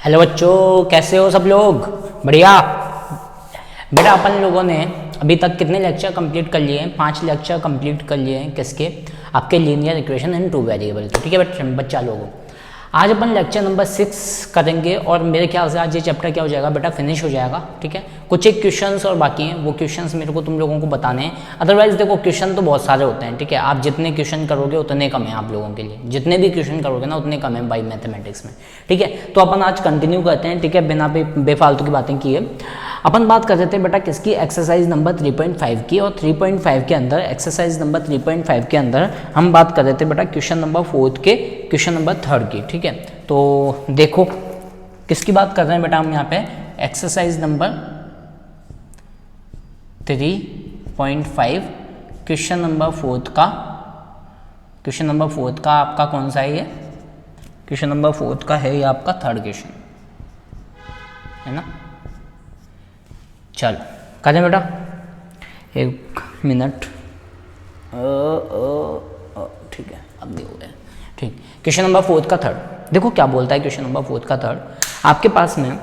Hello बच्चों, कैसे हो सब लोग? बढ़िया। बेटा अपन लोगों ने अभी तक कितने लेक्चर कंप्लीट कर लिए हैं? 5 लेक्चर कंप्लीट कर लिए हैं। किसके? आपके लीनियर इक्वेशन इन 2 वेरिएबल के। ठीक है बच्चा लोगों, आज अपन लेक्चर नंबर 6 करेंगे और मेरे ख्याल से आज ये चैप्टर क्या हो जाएगा बेटा, फिनिश हो जाएगा। ठीक है, कुछ एक क्वेश्चंस और बाकी हैं, वो क्वेश्चंस मेरे को तुम लोगों को बताने हैं। अदरवाइज देखो क्वेश्चन तो बहुत सारे होते हैं। ठीक है, आप जितने क्वेश्चन करोगे उतने कम है आप लोगों के लिए, जितने भी क्वेश्चन करोगे ना उतने कम है बाई मैथमेटिक्स में। ठीक है, तो अपन आज कंटिन्यू करते हैं। ठीक है, बिना बेफालतू की बातें किए अपन बात कर रहे थे बेटा किसकी, एक्सरसाइज नंबर 3.5 की। और 3.5 के अंदर, एक्सरसाइज नंबर 3.5 के अंदर हम बात कर रहे थे बेटा क्वेश्चन नंबर 4 के क्वेश्चन नंबर 3 की। ठीक है, तो देखो किसकी बात कर रहे हैं बेटा हम यहाँ पे, एक्सरसाइज नंबर 3.5 क्वेश्चन नंबर 4 का, क्वेश्चन नंबर 4 का आपका कौन सा है ये? क्वेश्चन नंबर 4 का है ये आपका 3rd क्वेश्चन है ना। चलो करें बेटा, 1 मिनट। ठीक है, अब भी हो गया। ठीक, क्वेश्चन नंबर 4 का 3rd देखो क्या बोलता है। क्वेश्चन नंबर 4 का 3rd आपके पास में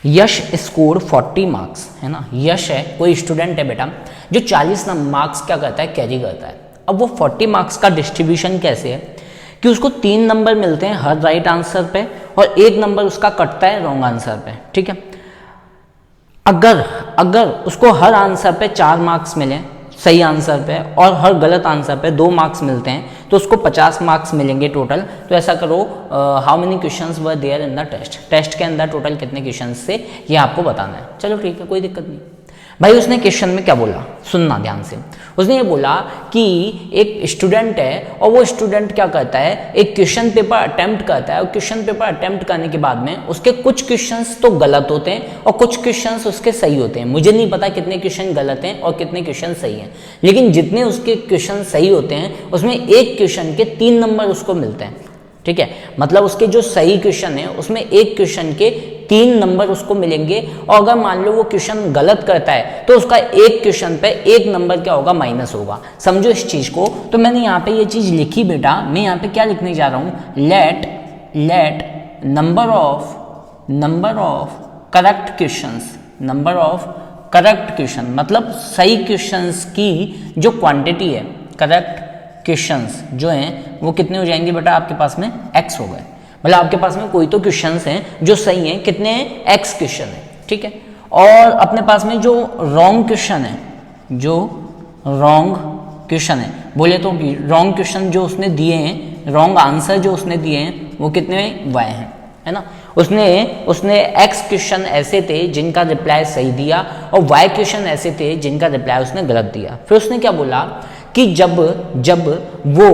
यश स्कोर 40 मार्क्स है ना। यश है, कोई स्टूडेंट है बेटा जो 40 मार्क्स क्या करता है, कैरी करता है। अब वो 40 मार्क्स का डिस्ट्रीब्यूशन कैसे है कि उसको 3 नंबर मिलते हैं हर राइट आंसर पे और 1 नंबर उसका कटता है रॉन्ग आंसर पे। ठीक है, अगर उसको हर आंसर पे 4 मार्क्स मिले सही आंसर पे और हर गलत आंसर पे 2 मार्क्स मिलते हैं तो उसको 50 मार्क्स मिलेंगे टोटल। तो ऐसा करो, how many questions were there in the test, test के अंदर टोटल कितने क्वेश्चंस से ये आपको बताना है। चलो ठीक है, कोई दिक्कत नहीं भाई। उसने क्वेश्चन में क्या बोला सुनना ध्यान से। उसने ये बोला कि एक स्टूडेंट है और वो स्टूडेंट क्या करता है, एक क्वेश्चन पेपर अटेम्प्ट करता है और क्वेश्चन पेपर अटेम्प्ट करने के बाद में उसके कुछ क्वेश्चंस तो गलत होते हैं और कुछ क्वेश्चंस उसके सही होते हैं। मुझे नहीं पता कितने क्वेश्चन गलत हैं और कितने क्वेश्चन सही हैं, लेकिन जितने उसके क्वेश्चन सही होते हैं उसमें एक क्वेश्चन के 3 नंबर उसको मिलते हैं। ठीक है, मतलब उसके जो सही क्वेश्चन है उसमें एक क्वेश्चन के 3 नंबर उसको मिलेंगे। और अगर मान लो वो क्वेश्चन गलत करता है तो उसका एक क्वेश्चन पे 1 नंबर क्या होगा, माइनस होगा। समझो इस चीज को। तो मैंने यहाँ पे ये चीज लिखी बेटा, मैं यहाँ पे क्या लिखने जा रहा हूँ, let number of correct questions, number of correct question मतलब सही क्वेश्चंस की जो क्वांटिटी है, करेक्ट क्वेश्चंस जो हैं वो कितने हो जाएंगे बेटा आपके पास में, x हो गए। मतलब आपके पास में कोई तो क्वेश्चंस हैं जो सही हैं, कितने हैं, x क्वेश्चन है। ठीक है, और अपने पास में जो रॉन्ग क्वेश्चन है, जो रॉन्ग क्वेश्चन है, बोले तो रॉन्ग क्वेश्चन जो उसने दिए हैं, रॉन्ग आंसर जो उसने दिए हैं वो कितने y हैं, है ना। उसने x क्वेश्चन ऐसे थे जिनका रिप्लाई सही दिया और y क्वेश्चन ऐसे थे जिनका रिप्लाई उसने गलत दिया। फिर उसने क्या बोला कि जब वो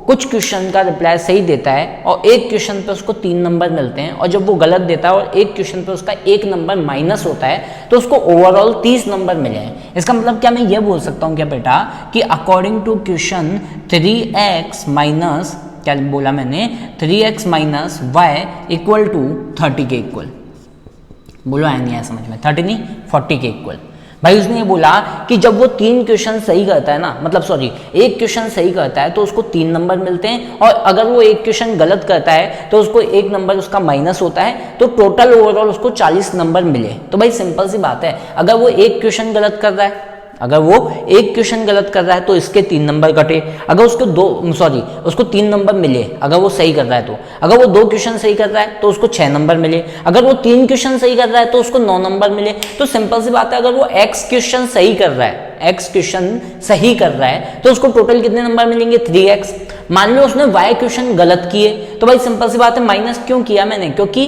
कुछ क्वेश्चन का रिप्लाई सही देता है और एक क्वेश्चन पे उसको 3 नंबर मिलते हैं और जब वो गलत देता है और एक क्वेश्चन पे उसका 1 नंबर माइनस होता है तो उसको ओवरऑल 30 नंबर मिले हैं। इसका मतलब क्या मैं ये बोल सकता हूँ क्या बेटा कि according to question 3x minus, क्या बोला मैंने, 3x minus y equal to 30 के इक्वल। बोलो आया नहीं आया समझ में, 30 नहीं 40 के इक्वल। भाई उसने ये बोला कि जब वो 3 क्वेश्चन सही करता है ना, मतलब सॉरी एक क्वेश्चन सही करता है तो उसको 3 नंबर मिलते हैं और अगर वो एक क्वेश्चन गलत करता है तो उसको 1 नंबर उसका माइनस होता है, तो टोटल ओवरऑल उसको 40 नंबर मिले। तो भाई सिंपल सी बात है, अगर वो एक क्वेश्चन गलत कर रहा है, अगर वो एक क्वेश्चन गलत कर रहा है तो इसके 3 नंबर कटे, अगर उसको 3 नंबर मिले अगर वो सही कर रहा है तो, अगर वो 2 क्वेश्चन सही कर रहा है तो उसको 6 नंबर मिले, अगर वो 3 क्वेश्चन सही कर रहा है तो उसको 9 नंबर मिले। तो सिंपल सी बात है, अगर वो x क्वेश्चन सही कर रहा है, x क्वेश्चन सही कर रहा है तो उसको टोटल कितने नंबर मिलेंगे, 3x। मान लो उसने y क्वेश्चन गलत किए तो भाई सिंपल सी बात है, माइनस क्यों किया मैंने, क्योंकि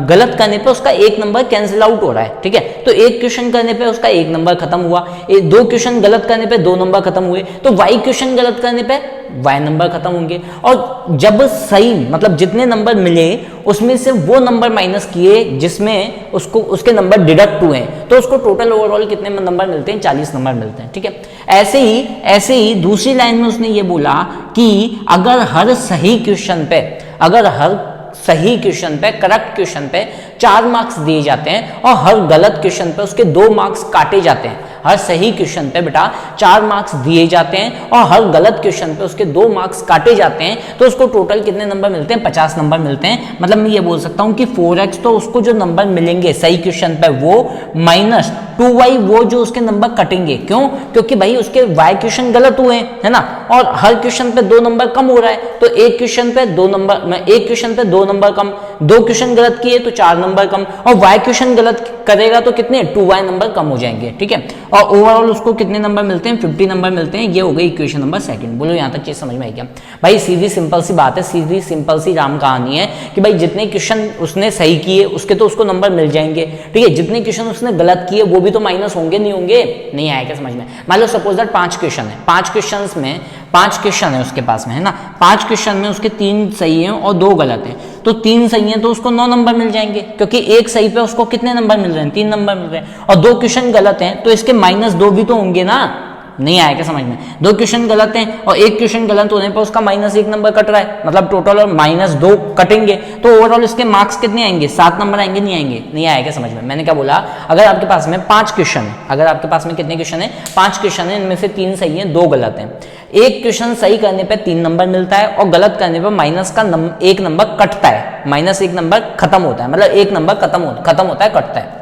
गलत करने पे उसका 1 नंबर कैंसिल आउट हो रहा है। ठीक है, तो एक क्वेश्चन करने पे उसका 1 नंबर खत्म हुआ, 2 क्वेश्चन गलत करने पे 2 नंबर खत्म हुए, तो y क्वेश्चन गलत करने पे y नंबर खत्म होंगे। और जब सही मतलब जितने नंबर मिले उसमें से वो नंबर माइनस किए जिसमें उसके नंबर डिडक्ट हुए तो उसको टोटल ओवरऑल कितने नंबर मिलते हैं, 40 नंबर मिलते हैं। ठीक है, ऐसे ही दूसरी लाइन में उसने ये बोला कि अगर हर सही क्वेश्चन पे करेक्ट क्वेश्चन पे 4 मार्क्स दिए जाते हैं और हर गलत क्वेश्चन पे उसके 2 मार्क्स काटे जाते हैं, हर सही क्वेश्चन पे बेटा 4 मार्क्स दिए जाते हैं और हर गलत क्वेश्चन पे उसके 2 मार्क्स काटे जाते हैं, तो उसको टोटल कितने नंबर मिलते हैं? 50 नंबर मिलते हैं। मतलब मैं ये बोल सकता हूँ कि 4x तो उसको जो नंबर मिलेंगे सही क्वेश्चन पे वो माइनस 2y वो जो उसके नंबर कटेंगे। क्यों? क्योंकि भाई उसके y क्वेश्चन गलत हुए हैं, है ना, और हर क्वेश्चन पे 2 नंबर कम हो रहा है, तो एक क्वेश्चन पे 2 नंबर में एक क्वेश्चन पे 2 नंबर कम, 2 क्वेश्चन गलत किए तो 4 नंबर कम, और y क्वेश्चन गलत करेगा तो कितने? 2y नंबर कम हो जाएंगे, ठीक है। और ओवरऑल उसको कितने नंबर मिलते हैं? 50 नंबर मिलते हैं। ये हो गई इक्वेशन नंबर सेकंड। बोलो यहाँ तक चीज समझ में आई क्या? भाई सीधी सिंपल सी बात है, सीधी सिंपल सी राम कहानी है कि भाई जितने क्वेश्चन उसने सही किए उसके तो उसको नंबर मिल जाएंगे, ठीक है। जितने क्वेश्चन उसने गलत किए वो भी तो माइनस होंगे, नहीं होंगे? नहीं आएगा समझ में? मान लो सपोज दैट 5 क्वेश्चन है, 5 क्वेश्चन में 5 क्वेश्चन है उसके पास में, है ना, 5 क्वेश्चन में उसके 3 सही हैं और 2 गलत हैं, तो 3 सही हैं तो उसको 9 नंबर मिल जाएंगे, क्योंकि एक सही पे उसको कितने नंबर मिल रहे हैं? 3 नंबर मिल रहे हैं। और 2 क्वेश्चन गलत हैं तो इसके -2 भी तो होंगे ना। नहीं आएगा समझ में? 2 क्वेश्चन गलत हैं और एक क्वेश्चन गलत होने पर उसका -1 नंबर कट रहा है, मतलब टोटल और -2 कटेंगे, तो ओवरऑल इसके मार्क्स कितने आएंगे? 7 नंबर आएंगे, नहीं आएंगे? नहीं आएगा समझ में? मैंने क्या बोला? अगर आपके पास में 5 क्वेश्चन है, अगर आपके पास में कितने क्वेश्चन है? 5 क्वेश्चन है, इनमें से 3 सही है, 2 गलत हैं। एक क्वेश्चन सही करने पर 3 नंबर मिलता है और गलत करने पर -1 नंबर कटता है, -1 नंबर खत्म होता है, मतलब 1 नंबर खत्म होता है, कटता है।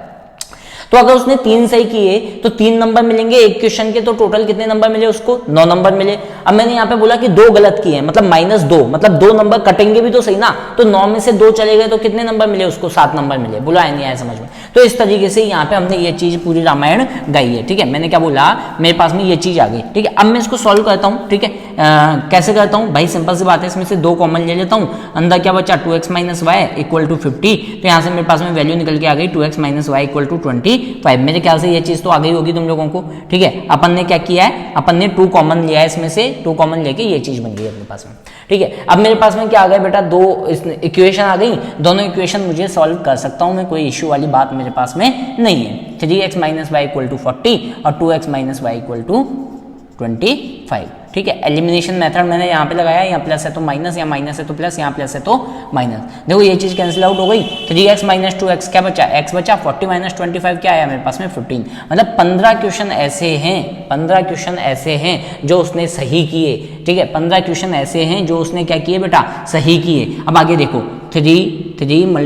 तो अगर उसने 3 सही किए तो 3 नंबर मिलेंगे एक क्वेश्चन के, तो टोटल कितने नंबर मिले उसको? 9 नंबर मिले। अब मैंने यहाँ पे बोला कि 2 गलत किए हैं, मतलब -2, मतलब 2 नंबर कटेंगे भी तो सही ना, तो 9 में से 2 चले गए तो कितने नंबर मिले उसको? 7 नंबर मिले। बोला है नहीं आया समझ में? तो इस तरीके से यहाँ पे हमने ये चीज पूरी रामायण गाई है, ठीक है। मैंने क्या बोला? मेरे पास में ये चीज आ गई, ठीक है। अब मैं इसको सॉल्व करता हूँ, ठीक है। कैसे करता हूँ भाई? सिंपल सी बात है, इसमें से 2 कॉमन ले लेता हूँ, अंदर क्या बचा? 2x - y = 50, तो यहाँ से मेरे पास में वैल्यू निकल के आ गई 2x - y = 25। मेरे ख्याल से ये चीज तो आ गई होगी तुम लोगों को, ठीक है। अपन ने क्या किया है? अपन ने 2 कॉमन लिया है, इसमें से 2 कॉमन लेके ये चीज बन गई अपने पास में, ठीक है। अब मेरे पास में क्या आ गया बेटा? 2 इक्वेशन आ गई, दोनों इक्वेशन मुझे सॉल्व कर सकता हूं मैं, कोई इश्यू वाली बात मेरे पास में नहीं है। 3x - y = 40 और 2x - y = 25, ठीक है। एलिमिनेशन मेथड मैंने यहाँ पे लगाया, यहाँ प्लस है तो माइनस, यहाँ माइनस है तो प्लस, यहाँ प्लस है तो माइनस। देखो ये चीज कैंसिल आउट हो गई। 3x - 2x क्या बचा? x बचा। 40 - 25 क्या आया मेरे पास में? 15। मतलब 15 क्वेश्चन ऐसे हैं, 15 क्वेश्चन ऐसे हैं जो उसने सही किए, ठीक है। 15 क्वेश्चन ऐसे हैं जो उसने क्या किए बेटा? सही किए। अब आगे देखो, 3 ×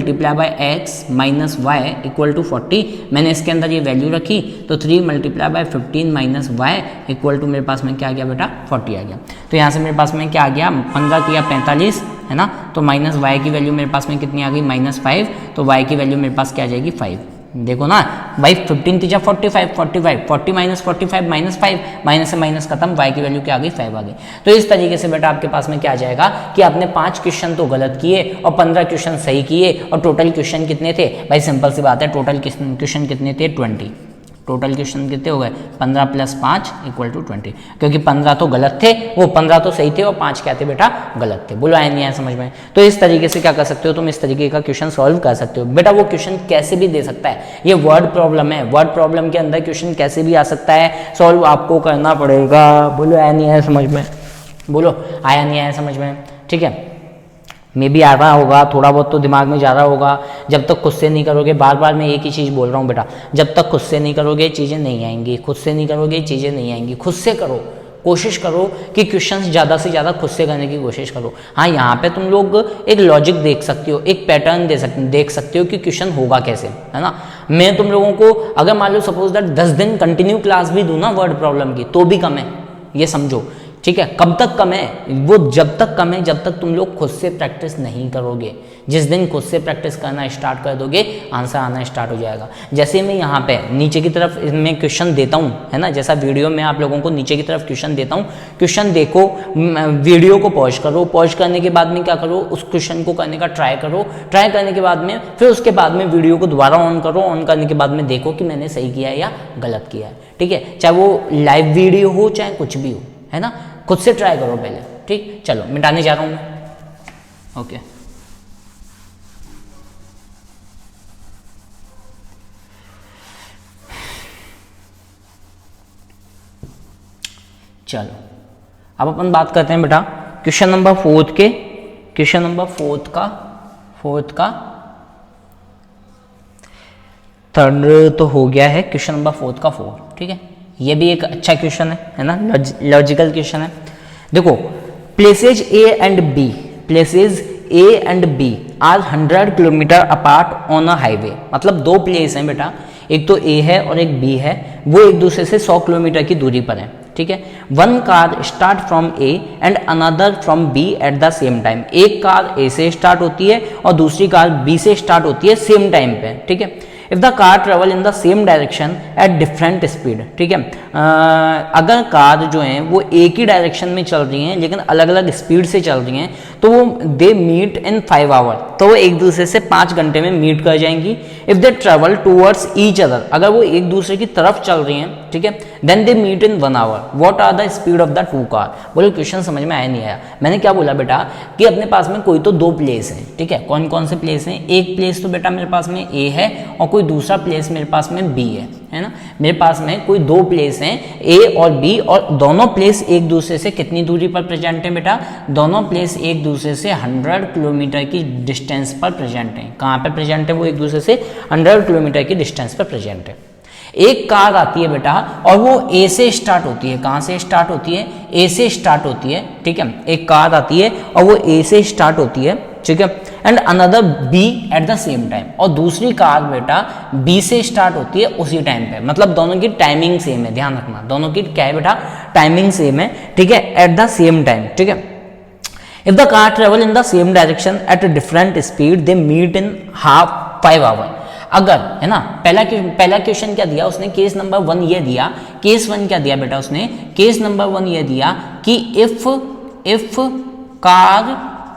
x - y = 40, मैंने इसके अंदर ये वैल्यू रखी, तो 3 × 15 - y = मेरे पास में क्या आ गया बेटा? 40 आ गया। तो यहाँ से मेरे पास में क्या आ गया? 15 किया 45, है ना, तो -y की वैल्यू मेरे पास में कितनी आ गई? -5, तो y की वैल्यू मेरे पास क्या आ जाएगी? 5। देखो ना भाई, 15 × 45, 45, 40 - 45 -5, माइनस से माइनस खत्म, y की वैल्यू क्या आ गई? 5 आ गई। तो इस तरीके से बेटा आपके पास में क्या आ जाएगा कि आपने 5 क्वेश्चन तो गलत किए और 15 क्वेश्चन सही किए, और टोटल क्वेश्चन कितने थे भाई? सिंपल सी बात है, टोटल क्वेश्चन कितने थे? 20। टोटल क्वेश्चन कितने हो गए? 15 + 5 = 20, क्योंकि 15 तो गलत थे, वो 15 तो सही थे और 5 क्या थे बेटा? गलत थे। बोलो आया नहीं आया समझ में? तो इस तरीके से क्या कर सकते हो तुम? इस तरीके का क्वेश्चन सॉल्व कर सकते हो बेटा। वो क्वेश्चन कैसे भी दे सकता है, ये वर्ड प्रॉब्लम है, वर्ड प्रॉब्लम के अंदर क्वेश्चन कैसे भी आ सकता है, सॉल्व आपको करना पड़ेगा। बोलो आया नहीं आया समझ में? बोलो आया नहीं आया समझ में? ठीक है, मे भी आ रहा होगा, थोड़ा बहुत तो दिमाग में जा रहा होगा। जब तक खुद से नहीं करोगे, बार बार मैं एक ही चीज़ बोल रहा हूँ बेटा, जब तक खुद से नहीं करोगे चीज़ें नहीं आएंगी, खुद से नहीं करोगे चीज़ें नहीं आएंगी। खुद से करो, कोशिश करो कि क्वेश्चंस ज़्यादा से ज़्यादा खुद से करने की कोशिश करो। हाँ, यहाँ पे तुम लोग एक लॉजिक देख सकते हो, एक पैटर्न देख सकते हो कि क्वेश्चन होगा कैसे, है ना। मैं तुम लोगों को अगर मान लो सपोज दैट 10 दिन कंटिन्यू क्लास भी दूँ ना वर्ड प्रॉब्लम की, तो भी कम है, ये समझो, ठीक है। कब तक कम है? वो जब तक कम है जब तक तुम लोग खुद से प्रैक्टिस नहीं करोगे। जिस दिन खुद से प्रैक्टिस करना स्टार्ट कर दोगे, आंसर आना स्टार्ट हो जाएगा। जैसे मैं यहाँ पे नीचे की तरफ मैं क्वेश्चन देता हूँ, है ना, जैसा वीडियो में आप लोगों को नीचे की तरफ क्वेश्चन देता हूँ, क्वेश्चन देखो, वीडियो को पॉज करो, पॉज करने के बाद में क्या करो, उस क्वेश्चन को करने का ट्राई करो, ट्राई करने के बाद में फिर उसके बाद में वीडियो को दोबारा ऑन करो, ऑन करने के बाद में देखो कि मैंने सही किया है या गलत किया है, ठीक है। चाहे वो लाइव वीडियो हो चाहे कुछ भी हो, है ना, खुद से ट्राई करो पहले, ठीक। चलो मिटाने जा रहा हूं मैं, ओके। चलो अब अपन बात करते हैं बेटा क्वेश्चन नंबर 4 के, क्वेश्चन नंबर 4 का थर्ड तो हो गया है, क्वेश्चन नंबर 4 का 4, ठीक है। ये भी एक अच्छा क्वेश्चन है ना, लॉजिकल क्वेश्चन है। देखो, places A and B, places A and B are 100 kilometre apart on a highway. मतलब दो प्लेस हैं बेटा, एक तो ए है और एक बी है, वो एक दूसरे से 100 किलोमीटर की दूरी पर है, ठीक है। One car start from A and another from B at the same time. एक कार ए से स्टार्ट होती है और दूसरी कार बी से स्टार्ट होती है सेम टाइम पे, ठीक है। If the car travel in the same direction at different speed, ठीक है। अगर कार जो है वो एक ही डायरेक्शन में चल रही हैं लेकिन अलग अलग स्पीड से चल रही हैं, तो वो दे मीट इन 5 आवर, तो वो एक दूसरे से 5 घंटे में मीट कर जाएंगी। If they travel towards each other, अगर वो एक दूसरे की तरफ चल रही हैं, ठीक है, then they meet in 1 hour. What are the speed of the two car? बोलो क्वेश्चन समझ में आया नहीं आया? मैंने क्या बोला बेटा कि अपने पास में कोई तो दो प्लेस हैं, ठीक है। कौन कौन से प्लेस हैं? एक प्लेस तो बेटा मेरे पास में ए है और कोई दूसरा प्लेस मेरे पास में बी है ना। मेरे पास में कोई दो प्लेस हैं ए और बी, और दोनों प्लेस एक दूसरे से कितनी दूरी पर प्रेजेंट है बेटा? दोनों प्लेस एक दूसरे से 100 किलोमीटर की डिस्टेंस पर प्रेजेंट है। कहाँ पे प्रेजेंट है? वो एक दूसरे से 100 किलोमीटर की डिस्टेंस पर प्रेजेंट है। एक कार आती है बेटा और वो ए से स्टार्ट होती है। कहाँ से स्टार्ट होती है? ए से स्टार्ट होती है, ठीक है। एक कार आती है और वो ए से स्टार्ट होती है, ठीक है, and another B at the same time, और दूसरी कार बेटा बी से स्टार्ट होती है उसी टाइम पे। मतलब दोनों की टाइमिंग सेम है, ध्यान रखना, दोनों की क्या है बेटा? टाइमिंग सेम है, ठीक है, एट द सेम टाइम, ठीक है। If the car travel in the same direction at different speed they meet in 5 hour. अगर, है ना, पहला क्वेश्चन क्या दिया उसने? केस नंबर 1 ये दिया। केस 1 क्या दिया बेटा उसने? केस नंबर 1 ये दिया कि if car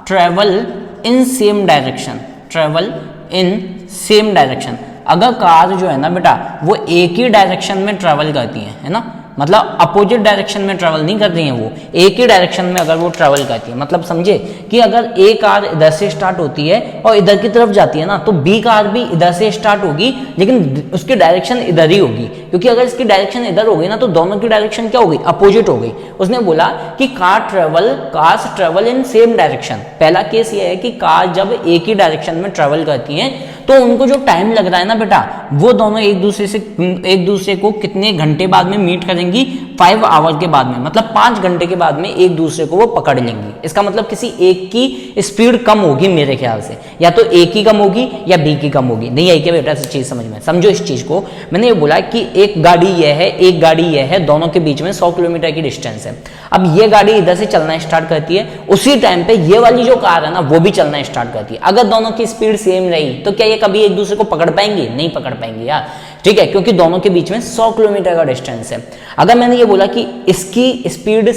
travel in same direction, travel in same direction, अगर कार जो है ना बेटा वो एक ही डायरेक्शन में ट्रेवल करती है ना, मतलब अपोजिट डायरेक्शन में ट्रेवल नहीं कर रही है, वो एक ही डायरेक्शन में अगर वो ट्रेवल करती है, मतलब समझे कि अगर ए कार इधर से स्टार्ट होती है और इधर की तरफ जाती है ना, तो बी कार भी इधर से स्टार्ट होगी लेकिन उसकी डायरेक्शन इधर ही होगी, क्योंकि अगर इसकी डायरेक्शन इधर हो गई ना तो दोनों की डायरेक्शन क्या हो गई? अपोजिट हो गई। उसने बोला कि cars travel in same direction. पहला केस ये है कि कार जब एक ही डायरेक्शन में ट्रेवल करती हैं तो उनको जो टाइम लग रहा है ना बेटा, वो दोनों एक दूसरे को कितने घंटे बाद में मीट करेंगी? 5 आवर के बाद में, मतलब 5 घंटे के बाद में एक दूसरे को वो पकड़ लेंगी। इसका मतलब किसी एक की स्पीड कम होगी मेरे ख्याल से, या तो ए की कम होगी या बी की कम होगी। नहीं आई क्या बेटा इस चीज समझ में? समझो इस चीज को। मैंने ये बोला कि एक गाड़ी ये है, एक गाड़ी ये है, दोनों के बीच में 100 किलोमीटर की डिस्टेंस है। अब ये गाड़ी इधर से चलना स्टार्ट करती है, उसी टाइम पे ये वाली जो कार है ना वो भी चलना स्टार्ट करती है। अगर दोनों की स्पीड सेम रही तो क्या ये कभी एक दूसरे को पकड़ पाएंगे? नहीं पकड़ पाएंगे यार, ठीक है, क्योंकि दोनों के बीच में 100 किलोमीटर का डिस्टेंस है। अगर मैंने ये बोला कि इसकी स्पीड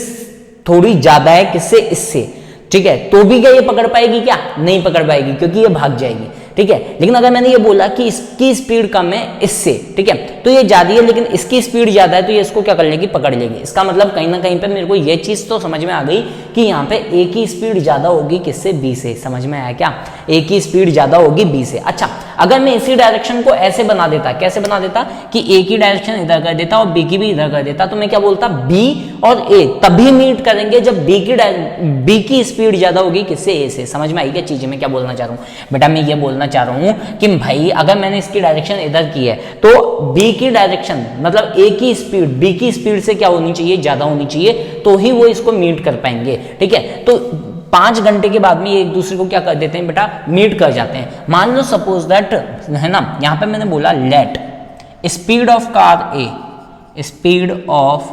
थोड़ी ज्यादा है किससे? इससे, ठीक है, तो भी क्या ये पकड़ पाएगी? क्या नहीं पकड़ पाएगी, क्योंकि ये भाग जाएगी, ठीक है। लेकिन अगर मैंने ये बोला कि इसकी स्पीड कम है इससे, ठीक है, तो ये ज्यादा है लेकिन इसकी स्पीड ज्यादा है, तो ये इसको क्या कर लेगी? पकड़ लेगी। इसका मतलब कहीं ना कहीं पे मेरे को ये चीज तो समझ में आ गई कि यहाँ पे ए की स्पीड ज्यादा होगी किससे? बी से। समझ में आया क्या? ए की स्पीड ज्यादा होगी बी से। अच्छा, अगर मैं इसी डायरेक्शन को ऐसे बना देता, कैसे बना देता कि ए की डायरेक्शन इधर कर देता और बी की भी इधर कर देता, तो मैं क्या बोलता? बी और ए तभी मीट करेंगे जब बी की स्पीड ज्यादा होगी किससे? ए से। समझ में आई क्या चीज? मैं क्या बोलना चाह रहा हूँ बेटा? मैं ये बोलना चाह रहा हूँ कि भाई अगर मैंने इसकी डायरेक्शन इधर की है तो बी की डायरेक्शन मतलब ए की स्पीड बी की स्पीड से क्या होनी चाहिए? ज्यादा होनी चाहिए, तो ही वो इसको मीट कर पाएंगे, ठीक है। तो 5 घंटे के बाद में ये एक दूसरे को क्या कर देते हैं बेटा? मीट कर जाते हैं। मान लो सपोज दैट, है ना, यहां पे मैंने बोला let speed of car A, speed of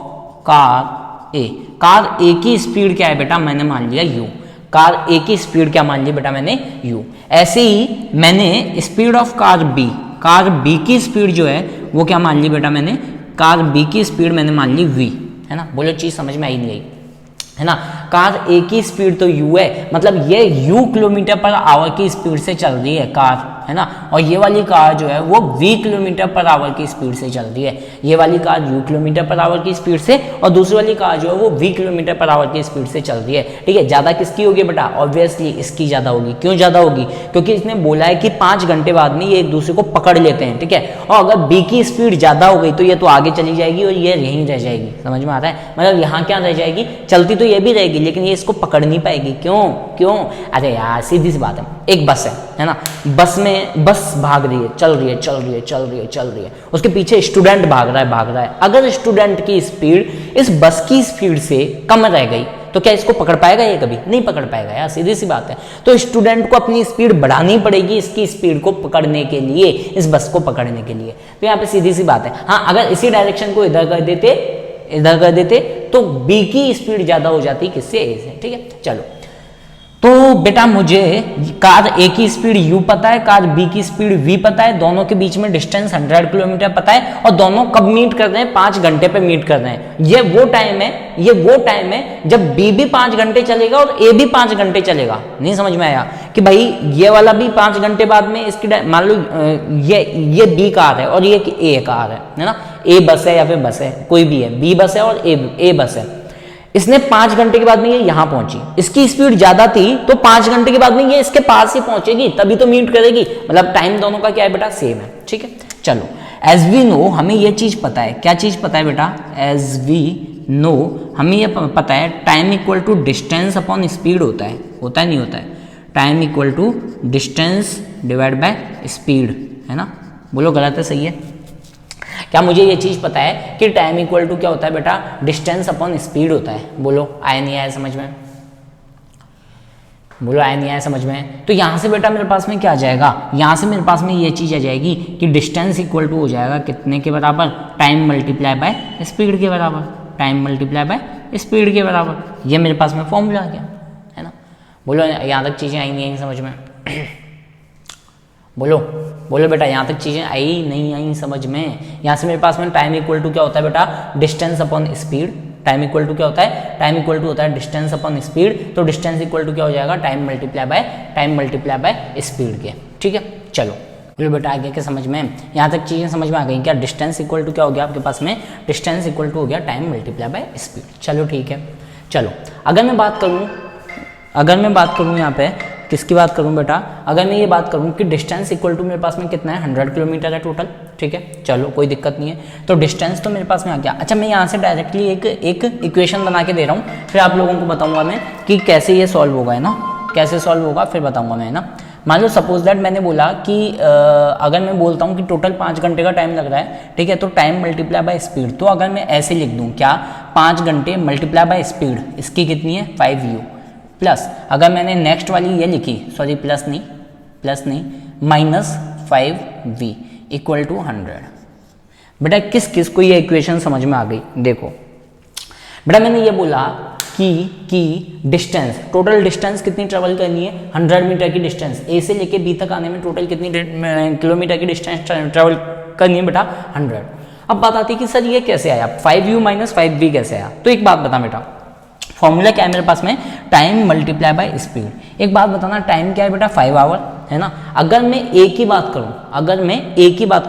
car A, car A की स्पीड क्या है बेटा? मैंने मान लिया u। कार ए की स्पीड क्या मान ली बेटा मैंने? u। ऐसे ही मैंने स्पीड ऑफ कार बी की स्पीड जो है वो क्या मान ली बेटा मैंने? कार बी की स्पीड मैंने मान ली v, है ना। बोलो चीज समझ में आई नहीं आई? है ना। कार ए की स्पीड तो u है, मतलब ये u किलोमीटर पर आवर की स्पीड से चल रही है कार, है ना, और ये वाली कार जो है वो v किलोमीटर पर आवर की स्पीड से चल रही है। ये वाली car u kilometre per our की स्पीड से और दूसरी वाली कार जो है वो v किलोमीटर पर आवर की स्पीड से चल रही है, ठीक है। ज्यादा किसकी होगी बेटा? ऑब्वियसली इसकी ज्यादा होगी। क्यों ज्यादा होगी? क्योंकि इसने बोला है कि 5 घंटे बाद में ये एक दूसरे को पकड़ लेते हैं, ठीक है। और अगर b की स्पीड ज्यादा हो गई तो ये तो आगे चली जाएगी और ये यहीं रह जाएगी। समझ में आ रहा है? मतलब यहाँ क्या रह जाएगी? चलती तो ये भी रहेगी लेकिन ये इसको पकड़ नहीं पाएगी। क्यों? अरे यार सीधी सी बात है, एक बस है ना, बस में बस भाग रही है, चल रही है, चल रही है, चल रही है, चल रही है, उसके पीछे स्टूडेंट भाग रहा है, भाग रहा है। अगर स्टूडेंट की स्पीड इस बस की स्पीड से कम रह गई तो क्या इसको पकड़ पाएगा? ये कभी नहीं पकड़ पाएगा यार, सीधी सी बात है। तो स्टूडेंट को अपनी स्पीड बढ़ानी पड़ेगी इसकी स्पीड को पकड़ने के लिए, इस बस को पकड़ने के लिए। तो यहाँ पे सीधी सी बात है। हाँ, अगर इसी डायरेक्शन को इधर कर देते तो बी की स्पीड ज्यादा हो जाती किससे? ए से। ठीक है, चलो। तो बेटा मुझे कार ए की स्पीड u पता है, कार बी की स्पीड v पता है, दोनों के बीच में डिस्टेंस 100 किलोमीटर पता है, और दोनों कब मीट कर रहे हैं? 5 घंटे पे मीट कर रहे हैं। ये वो टाइम है जब b भी 5 घंटे चलेगा और a भी 5 घंटे चलेगा। नहीं समझ में आया कि भाई ये वाला भी 5 घंटे बाद में इसकी मान लो ये b कार है और ये a कार है ना, a बस है या फिर बस है, कोई भी है, b बस है और a बस है। इसने 5 घंटे के बाद में ये यहां पहुंची, इसकी स्पीड ज्यादा थी तो 5 घंटे के बाद में ये इसके पास ही पहुंचेगी, तभी तो मीट करेगी। मतलब टाइम दोनों का क्या है बेटा? सेम है। ठीक है, चलो। एज वी नो, हमें ये चीज पता है। क्या चीज पता है बेटा? एज वी नो, हमें ये पता है time equal to distance upon speed होता है। होता है नहीं होता है? Time equal to distance divide by speed, है ना? बोलो गलत है सही है? क्या मुझे ये चीज पता है कि टाइम इक्वल टू क्या होता है बेटा? डिस्टेंस अपॉन स्पीड होता है। बोलो आया नहीं आया समझ में? बोलो आया नहीं आया समझ में? तो यहां से बेटा मेरे पास में क्या आ जाएगा? यहां से मेरे पास में ये चीज आ जाएगी कि डिस्टेंस इक्वल टू हो जाएगा कितने के बराबर? टाइम मल्टीप्लाई बाय स्पीड के बराबर। टाइम मल्टीप्लाई बाय स्पीड के बराबर। ये मेरे पास में फॉर्मूला आ गया, है ना? बोलो यहां तक चीजें आई नहीं आई समझ में? बोलो बोलो बेटा, यहाँ तक चीजें आई नहीं आई समझ में? यहाँ से मेरे पास में टाइम इक्वल टू क्या होता है बेटा? Distance upon speed. Time equal to क्या होता है? टाइम इक्वल टू होता है डिस्टेंस अपॉन स्पीड। तो डिस्टेंस इक्वल टू क्या हो जाएगा? टाइम मल्टीप्लाई बाय स्पीड के। ठीक है, चलो। बोलो बेटा आगे क्या समझ में? यहाँ तक चीजें समझ में आ गई क्या? डिस्टेंस इक्वल टू क्या हो गया आपके पास में? डिस्टेंस इक्वल टू हो गया टाइम मल्टीप्लाई बाय स्पीड। चलो ठीक है, चलो। अगर मैं बात करूँ यहाँ पे किसकी बात करूं बेटा? अगर मैं ये बात करूं कि डिस्टेंस इक्वल टू मेरे पास में कितना है? 100 किलोमीटर है टोटल। ठीक है, चलो कोई दिक्कत नहीं है। तो डिस्टेंस तो मेरे पास में आ गया। अच्छा, मैं यहाँ से डायरेक्टली एक इक्वेशन बना के दे रहा हूँ, फिर आप लोगों को बताऊंगा मैं कि कैसे ये सॉल्व होगा, है ना? कैसे सॉल्व होगा फिर बताऊंगा मैं, है ना? मान लो सपोज दैट मैंने बोला कि अगर मैं बोलता हूँ कि टोटल 5 घंटे का टाइम लग रहा है, ठीक है, तो टाइम मल्टीप्लाई बाय स्पीड। तो अगर मैं ऐसे लिख दूँ क्या? 5 घंटे मल्टीप्लाई बाय स्पीड, इसकी कितनी है? 5u प्लस, अगर मैंने नेक्स्ट वाली ये लिखी, सॉरी प्लस नहीं माइनस 5v इक्वल टू 100। बेटा किस को ये इक्वेशन समझ में आ गई? देखो बेटा, मैंने ये बोला कि डिस्टेंस, टोटल डिस्टेंस कितनी ट्रेवल करनी है? 100 मीटर की डिस्टेंस। ए से लेके बी तक आने में टोटल कितनी किलोमीटर की डिस्टेंस ट्रेवल करनी है बेटा? 100। अब बात आती है कि सर ये कैसे आया? 5u माइनस 5v कैसे आया? तो एक बात बता बेटा, फॉर्मूला क्या है मेरे पास में? Time multiply by speed. एक बात बताना, टाइम क्या है बेटा? 5 आवर, है ना? अगर मैं ए की बात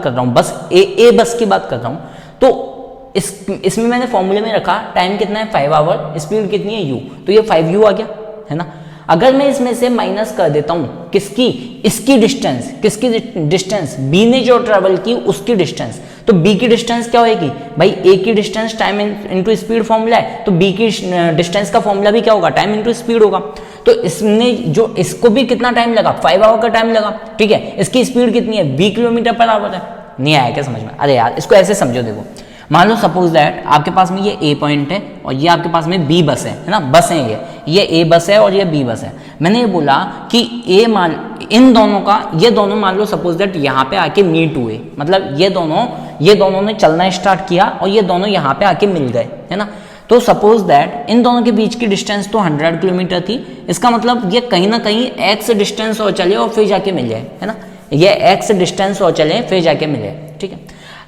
करूं, बस ए बस की बात कर रहा हूं, तो इसमें मैंने फॉर्मूले में रखा टाइम कितना है? 5 आवर, स्पीड कितनी है? u, तो ये 5u आ गया, है ना? अगर मैं इसमें से माइनस कर देता हूं इसकी डिस्टेंस b ने जो ट्रेवल की उसकी डिस्टेंस, तो b की डिस्टेंस क्या होगी भाई? a की distance time into speed formula है, तो b की डिस्टेंस का फॉर्मूला भी क्या होगा? टाइम इनटू स्पीड होगा। तो इसने जो इसको भी कितना टाइम लगा? 5 आवर का टाइम लगा। ठीक है, इसकी स्पीड कितनी है? 20 किलोमीटर पर आवर है। नहीं आया क्या समझ में? अरे यार इसको ऐसे समझो, देखो मान लो सपोज दैट आपके पास में ये ए पॉइंट है और ये आपके पास में बी बस है ना? बस है ये ए बस है और ये बी बस है। मैंने ये बोला कि इन दोनों का, ये दोनों मान लो सपोज दैट यहाँ पे आके मीट हुए, मतलब ये दोनों ने चलना स्टार्ट किया और ये दोनों यहाँ पे आके मिल गए, है ना? तो सपोज दैट इन दोनों के बीच की डिस्टेंस तो 100 किलोमीटर थी। इसका मतलब ये कहीं ना कहीं x डिस्टेंस और चले और फिर जाके मिल जाए, है ना? ये x डिस्टेंस और चले फिर जाके मिले। ठीक है,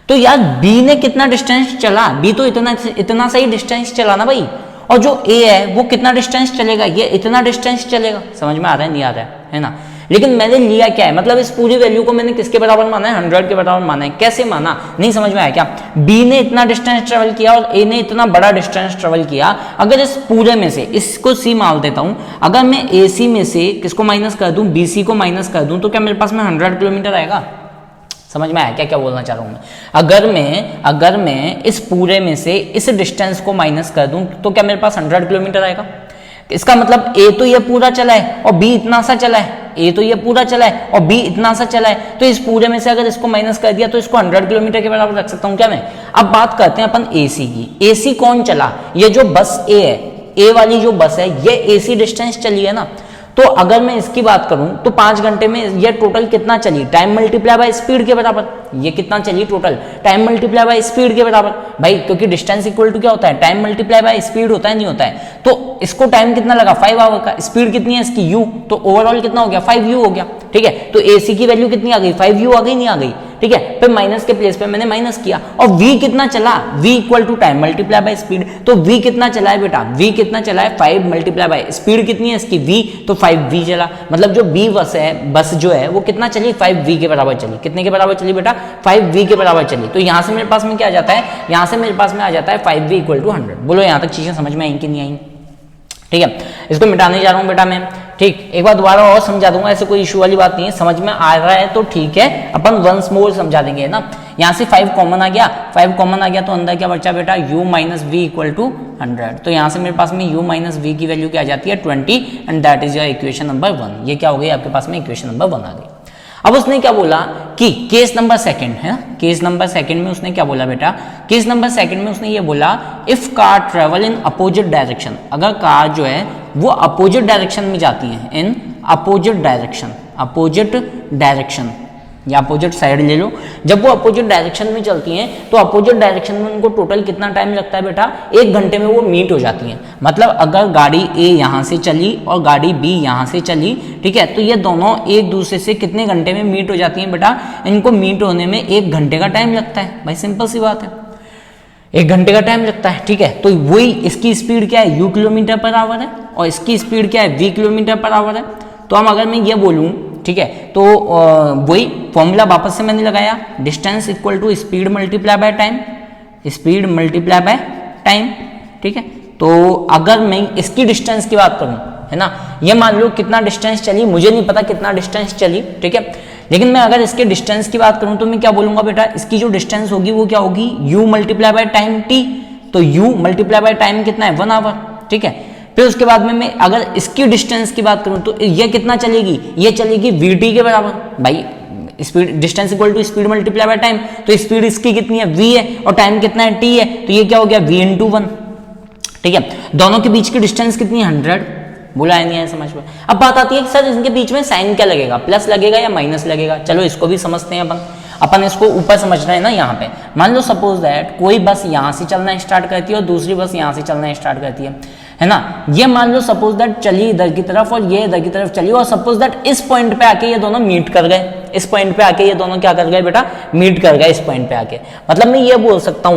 तो यार b ने कितना डिस्टेंस चला? b तो इतना सही डिस्टेंस चला ना भाई, और जो a है वो कितना डिस्टेंस चलेगा? ये इतना डिस्टेंस चलेगा। समझ में आ रहा है नहीं आ रहा है ना? लेकिन मैंने लिया क्या है? मतलब इस पूरी वैल्यू को मैंने किसके बराबर माना है? 100 के बराबर माना है। कैसे माना? नहीं समझ में आया क्या? b ने इतना डिस्टेंस ट्रेवल किया और a ने इतना बड़ा डिस्टेंस ट्रेवल किया। अगर इस पूरे में से इसको c मान देता हूं, अगर मैं ac में से किसको माइनस कर दूं? bc को माइनस कर दूं, तो क्या मेरे पास में 100 किलोमीटर आएगा? समझ में आया क्या बोलना चाह रहा हूं मैं? अगर मैं इस पूरे में से इस डिस्टेंस को माइनस कर दूं, तो क्या मेरे पास 100 किलोमीटर आएगा? इसका मतलब ए तो ये पूरा चला है और बी इतना सा चला है, ए तो ये पूरा चला है और बी इतना सा चला है, तो इस पूरे में से अगर इसको माइनस कर दिया तो इसको 100 किलोमीटर के बराबर रख सकता हूं क्या मैं। अब बात करते हैं अपन एसी की। एसी कौन चला, ये जो बस ए है, ए वाली जो बस है ये एसी डिस्टेंस चली है ना। तो अगर मैं इसकी बात करूं तो 5 घंटे में ये टोटल कितना चली, टाइम मल्टीप्लाई बाय स्पीड के बराबर। ये कितना चली total, time multiply by speed के बराबर भाई, क्योंकि डिस्टेंस इक्वल टू क्या होता है, टाइम मल्टीप्लाई बाय स्पीड होता है, नहीं होता है। तो इसको टाइम कितना लगा 5 आवर का, स्पीड कितनी है इसकी u, तो ओवरऑल कितना हो गया 5u हो गया। ठीक है, तो एसी की वैल्यू कितनी आ गई 5u आ गई, नहीं आ गई। ठीक है, फिर माइनस के प्लेस पे मैंने माइनस किया और v कितना चला, v equal to time multiply by speed. तो v कितना चला है बेटा, v कितना चला है 5 मल्टीप्लाई बाय स्पीड कितनी है इसकी v, तो 5v चला। मतलब जो b बस है, बस जो है वो कितना चली 5v के बराबर चली। कितने के बराबर चली बेटा, 5v के बराबर चली। तो यहां से मेरे पास में क्या आ जाता है, यहां से मेरे पास में आ जाता है 5v इक्वल टू 100। बोलो यहां तक चीजें समझ में आई कि नहीं आई। ठीक है, इसको मिटाने जा रहा हूं बेटा मैं। ठीक, एक बार दोबारा और समझा दूंगा, ऐसे कोई इशू वाली बात नहीं है, समझ में आ रहा है तो ठीक है, अपन वंस मोर समझा देंगे ना। यहाँ से 5 कॉमन आ गया, 5 कॉमन आ गया तो अंदर क्या बचा बेटा, u minus we equal to 100। तो यहाँ से मेरे पास में u माइनस वी की वैल्यू क्या आ जाती है 20 and that is your equation number 1। ये क्या हो गई आपके पास में, इक्वेशन नंबर 1 आ गई। अब उसने क्या बोला कि केस नंबर सेकंड है, केस नंबर सेकंड में उसने क्या बोला बेटा, केस नंबर सेकंड में उसने ये बोला if car travel in opposite direction, अगर कार जो है वो अपोजिट डायरेक्शन में जाती है, in opposite direction, opposite direction या अपोजिट साइड ले लो, जब वो अपोजिट डायरेक्शन में चलती हैं तो अपोजिट डायरेक्शन में उनको टोटल कितना टाइम लगता है बेटा, 1 घंटे में वो मीट हो जाती हैं। मतलब अगर गाड़ी ए यहाँ से चली और गाड़ी बी यहाँ से चली, ठीक है, तो ये दोनों एक दूसरे से कितने घंटे में मीट हो जाती हैं बेटा, इनको मीट होने में 1 घंटे का टाइम लगता है। भाई सिंपल सी बात है, 1 घंटे का टाइम लगता है। ठीक है, तो वही इसकी स्पीड क्या है, u किलोमीटर पर आवर है और इसकी स्पीड क्या है, v किलोमीटर पर आवर है। तो हम अगर मैं ये बोलूँ, ठीक है, तो वही फॉर्मूला वापस से मैंने लगाया, distance equal to speed multiply by time, speed multiply by time. ठीक है, तो अगर मैं इसकी डिस्टेंस की बात करूं, है ना, ये मान लो कितना डिस्टेंस चली, मुझे नहीं पता कितना डिस्टेंस चली, ठीक है, लेकिन मैं अगर इसके डिस्टेंस की बात करूं तो मैं क्या बोलूंगा बेटा, इसकी जो डिस्टेंस होगी वो क्या होगी, u multiply by time t। तो u मल्टीप्लाई बाय टाइम कितना है 1 आवर। ठीक है, फिर उसके बाद में मैं अगर इसकी डिस्टेंस की बात करूं तो ये कितना चलेगी, ये चलेगी vt के बराबर। भाई speed, distance equal to speed multiply by time, तो स्पीड इसकी कितनी है v है और टाइम कितना है t है, तो ये क्या हो गया v इंटू 1। ठीक है, दोनों के बीच की डिस्टेंस कितनी है 100। बोला है नहीं है समझ में। अब बात आती है कि सर इनके बीच में साइन क्या लगेगा, प्लस लगेगा या माइनस लगेगा। चलो इसको भी समझते हैं अपन इसको ऊपर समझ रहे हैं ना। यहाँ पे मान लो सपोज दैट कोई बस यहाँ से चलना स्टार्ट करती है और दूसरी बस यहाँ से चलना स्टार्ट करती है ना। ये मान लो सपोज दैट चली इधर की तरफ और ये इधर की तरफ चली और सपोज दैट इस पॉइंट पे आके ये दोनों मीट कर गए, इस पॉइंट पे आके ये दोनों क्या कर गए बेटा, मीट कर गए इस पॉइंट पे आके। मतलब मैं ये बोल सकता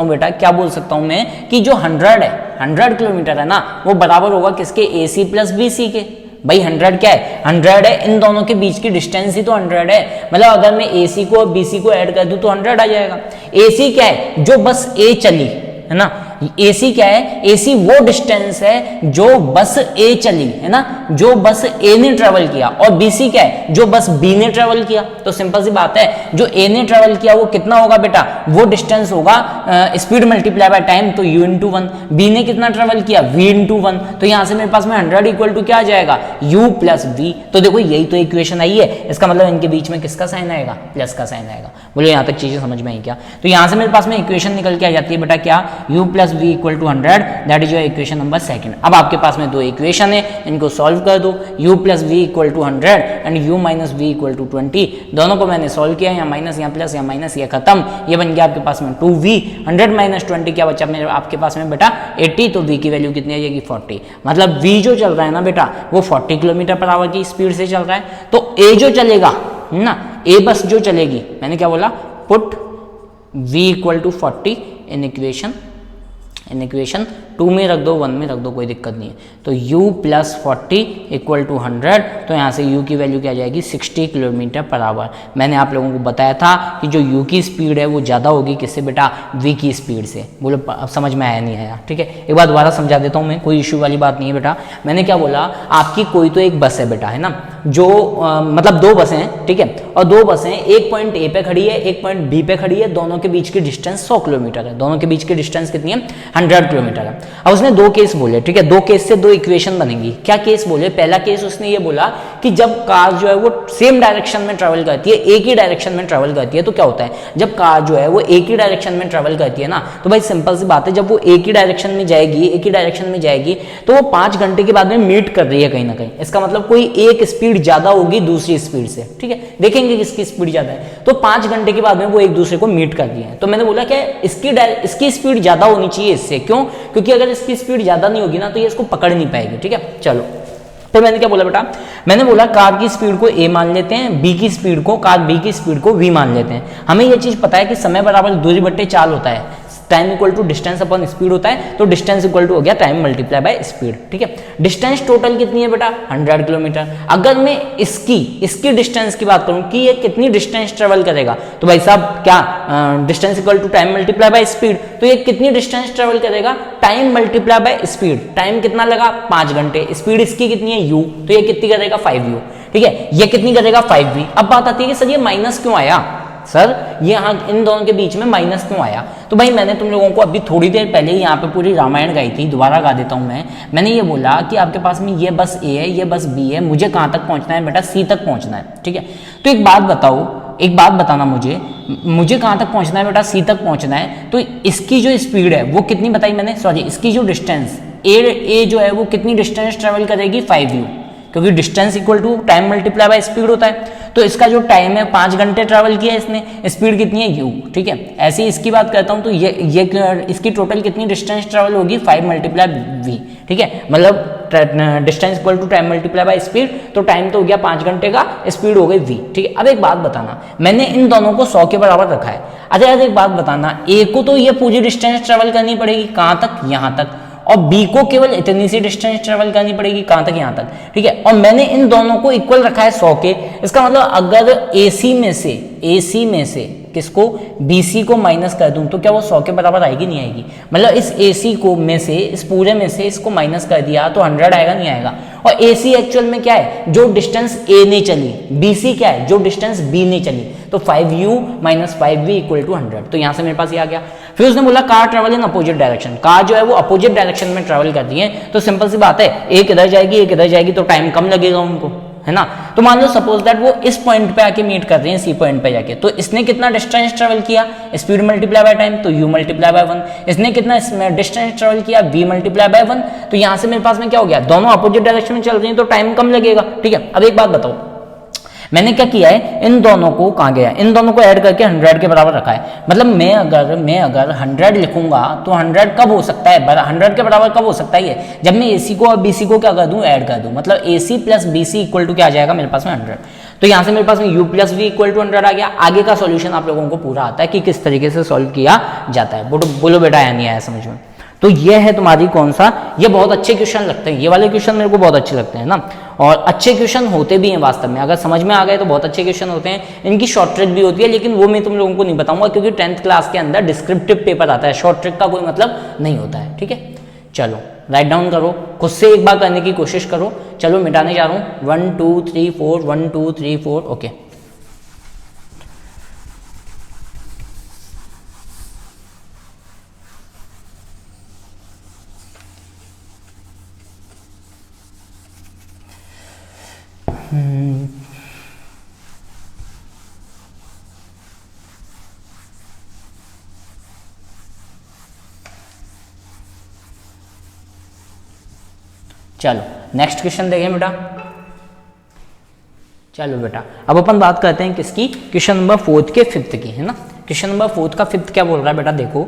हूँ बेटा, क्या बोल सकता हूँ मैं कि जो 100 किलोमीटर है ना, वो बराबर होगा किसके, AC प्लस BC के। भाई 100 क्या है, 100 है, इन दोनों के बीच की डिस्टेंस ही तो 100 है। मतलब अगर मैं AC को और BC को ऐड कर दूं तो 100 आ जाएगा। AC क्या है, जो बस A चली, है ना, AC क्या है, AC वो डिस्टेंस है जो बस A चली, है ना, जो बस A ने ट्रेवल किया, और BC क्या है, जो बस B ने ट्रेवल किया। तो सिंपल सी बात है, जो A ने ट्रेवल किया वो कितना होगा बेटा, वो डिस्टेंस होगा स्पीड मल्टीप्लाई बाय टाइम, तो u इंटू 1। B ने कितना ट्रेवल किया, v इंटू 1। तो यहाँ से मेरे पास में 100 इक्वल टू क्या आ जाएगा, u प्लस v। तो देखो यही तो इक्वेशन आई है, इसका मतलब इनके बीच में किसका साइन आएगा, प्लस का साइन आएगा। बोलो यहाँ तक चीजें समझ में आई क्या। तो यहाँ से मेरे पास में इक्वेशन निकल के आ जाती है बेटा क्या, u plus v equal to 100, that is your equation number second. अब आपके पास में दो इक्वेशन है, इनको सॉल्व कर दो, u plus v equal to 100 and u minus we equal to 20। दोनों को मैंने सॉल्व किया, यहाँ माइनस यहाँ प्लस, यहाँ माइनस, ये खत्म, ये बन गया आपके पास में 2v। 100 माइनस 20 क्या बचा मेरे आपके पास में बेटा 80। तो v की वैल्यू कितनी आ जाएगी 40। मतलब v जो चल रहा है ना बेटा, वो 40 किलोमीटर पर आवर की स्पीड से चल रहा है। तो a जो चलेगा ना, a बस जो चलेगी, मैंने क्या बोला, put v equal to 40 in equation 2 में रख दो, 1 में रख दो, कोई दिक्कत नहीं है। तो u प्लस 40 इक्वल टू 100। तो यहाँ से u की वैल्यू क्या आ जाएगी 60 किलोमीटर पर आवर। मैंने आप लोगों को बताया था कि जो u की स्पीड है वो ज़्यादा होगी किससे बेटा, v की स्पीड से। बोलो अब समझ में आया नहीं आया, ठीक है। एक बार दोबारा समझा देता हूँ मैं, कोई इशू वाली बात नहीं है बेटा। मैंने क्या बोला, आपकी कोई तो एक बस है बेटा, है ना, जो मतलब दो बसें हैं, ठीक है, और दो बसें एक पॉइंट ए पे खड़ी है, एक पॉइंट बी पे खड़ी है, दोनों के बीच की डिस्टेंस 100 किलोमीटर है, दोनों के बीच की डिस्टेंस कितनी है 100 किलोमीटर है। अब उसने दो केस बोले, ठीक है, दो केस से दो इक्वेशन बनेंगी। क्या केस बोले? पहला केस उसने ये बोला कि जब कार जो है वो सेम डायरेक्शन में ट्रेवल करती है, एक ही डायरेक्शन में ट्रेवल करती है, तो क्या होता है जब कार जो है वो एक ही डायरेक्शन में ट्रेवल करती है ना, तो भाई सिंपल सी बात है, जब वो एक ही डायरेक्शन में जाएगी, एक ही डायरेक्शन में जाएगी, तो वो 5 घंटे के बाद में मीट कर रही है कहीं ना कहीं। इसका मतलब कोई एक स्पीड ज्यादा होगी दूसरी स्पीड से, ठीक है, देखेंगे किसकी स्पीड ज्यादा है, तो 5 घंटे के बाद में वो एक दूसरे को मीट कर रही है। तो मैंने बोला कि इसकी स्पीड ज्यादा होनी चाहिए इससे, क्यों? क्योंकि अगर इसकी स्पीड ज्यादा नहीं होगी ना तो ये इसको पकड़ नहीं पाएगी, ठीक है। चलो, तो मैंने क्या बोला बेटा, मैंने बोला कार की स्पीड को a मान लेते हैं, b की स्पीड को, कार b की स्पीड को v मान लेते हैं। हमें यह चीज पता है कि समय बराबर दूरी बट्टे चाल होता है, time equal to distance upon speed होता है, तो डिस्टेंस इक्वल टू हो गया टाइम मल्टीप्लाई बाय स्पीड, ठीक है। डिस्टेंस टोटल कितनी है बेटा 100 किलोमीटर। अगर मैं इसकी डिस्टेंस की बात करूं कि ये कितनी डिस्टेंस ट्रेवल करेगा, तो भाई साहब क्या distance equal to time multiply by speed, तो ये कितनी डिस्टेंस ट्रेवल करेगा time multiply by speed. Time कितना लगा 5 घंटे, स्पीड इसकी कितनी है u, तो ये कितनी करेगा 5u, ठीक है, ये कितनी करेगा 5v। अब बात आती है कि सर ये माइनस क्यों आया, सर ये यहाँ इन दोनों के बीच में माइनस क्यों आया? तो भाई मैंने तुम लोगों को अभी थोड़ी देर पहले यहाँ पे पूरी रामायण गाई थी, दोबारा गा देता हूँ मैंने ये बोला कि आपके पास में ये बस ए है, ये बस बी है, मुझे कहाँ तक पहुँचना है बेटा सी तक पहुँचना है, ठीक है। तो एक बात बताओ, एक बात बताना मुझे कहाँ तक पहुँचना है बेटा सी तक पहुँचना है, तो इसकी जो स्पीड है वो कितनी बताई मैंने, सॉरी इसकी जो डिस्टेंस ए जो है वो कितनी डिस्टेंस ट्रेवल करेगी 5u, क्योंकि distance equal to time multiply by speed होता है। तो इसका जो टाइम है 5 घंटे ट्रैवल किया इसने, स्पीड कितनी है u, ठीक है। ऐसे ही इसकी बात करता हूं तो ये इसकी टोटल कितनी डिस्टेंस ट्रैवल होगी 5 मल्टीप्लाई v, ठीक है, मतलब distance equal to time multiply by speed, तो टाइम तो हो गया 5 घंटे का, स्पीड हो गई v, ठीक है। अब एक बात बताना, मैंने इन दोनों को 100 के बराबर रखा है। अरे यार एक बात बताना, a को तो ये पूरी डिस्टेंस ट्रैवल करनी पड़ेगी कहाँ तक, यहाँ तक, और B को केवल इतनी सी डिस्टेंस ट्रेवल करनी पड़ेगी कहां तक, यहां तक, ठीक है। और मैंने इन दोनों को इक्वल रखा है 100 के। इसका मतलब अगर AC में से किसको BC को माइनस कर दूं तो क्या वो 100 के बराबर आएगी, नहीं आएगी? मतलब इस AC को में से, इस पूरे में से इसको माइनस कर दिया तो 100 आएगा, नहीं आएगा? और AC एक्चुअल में क्या है, जो डिस्टेंस A नहीं चली, BC क्या है, जो डिस्टेंस B नहीं चली, तो 5u minus 5v equal to 100। तो यहां से मेरे पास ये आ गया। फिर उसने बोला car travel in opposite direction, car जो है वो अपोजिट डायरेक्शन में ट्रेवल कर रही है, तो सिंपल सी बात है, एक इधर जाएगी एक इधर जाएगी, तो टाइम कम लगेगा उनको, है ना। तो मान लो सपोज दैट वो इस पॉइंट पे आके मीट कर रहे हैं सी पॉइंट पे जाके, तो इसने कितना डिस्टेंस ट्रेवल किया, स्पीड मल्टीप्लाई बाय टाइम, तो u मल्टीप्लाई बाय 1। इसने कितना डिस्टेंस ट्रेवल किया, v मल्टीप्लाई बाय 1। तो यहां से मेरे पास में क्या हो गया, दोनों अपोजिट डायरेक्शन में चल रही हैं तो टाइम कम लगेगा, ठीक है। अब एक बात बताओ, मैंने क्या किया है, इन दोनों को कहाँ गया, इन दोनों को ऐड करके 100 के बराबर रखा है। मतलब मैं अगर 100 लिखूंगा तो 100 कब हो सकता है, 100 के बराबर कब हो सकता है ये, जब मैं AC को और BC को क्या कर दूं, ऐड कर दूं। मतलब AC plus BC equal to क्या आ जाएगा मेरे पास में 100। तो यहाँ से मेरे पास में u plus v equal to 100 आ गया। आगे का सॉल्यूशन आप लोगों को पूरा आता है कि किस तरीके से सॉल्व किया जाता है। बोलो बेटा आया नहीं आया समझ में? तो ये है तुम्हारी कौन सा, ये बहुत अच्छे क्वेश्चन लगते हैं, ये वाले क्वेश्चन मेरे को बहुत अच्छे लगते हैं ना, और अच्छे क्वेश्चन होते भी हैं वास्तव में, अगर समझ में आ गए तो बहुत अच्छे क्वेश्चन होते हैं। इनकी शॉर्ट ट्रिक भी होती है, लेकिन वो मैं तुम लोगों को नहीं बताऊंगा क्योंकि 10th क्लास के अंदर डिस्क्रिप्टिव पेपर आता है, शॉर्ट ट्रिक का कोई मतलब नहीं होता है, ठीक है। चलो राइट डाउन करो, खुद से एक बार करने की कोशिश करो। चलो मिटाने जा रहा हूँ, 1 2 3 4 1 2 3 4, ओके। चलो नेक्स्ट क्वेश्चन देखें बेटा। चलो बेटा अब अपन बात करते हैं किसकी, क्वेश्चन नंबर 4 के 5th की, है ना। क्वेश्चन नंबर 4 का 5th क्या बोल रहा है बेटा, देखो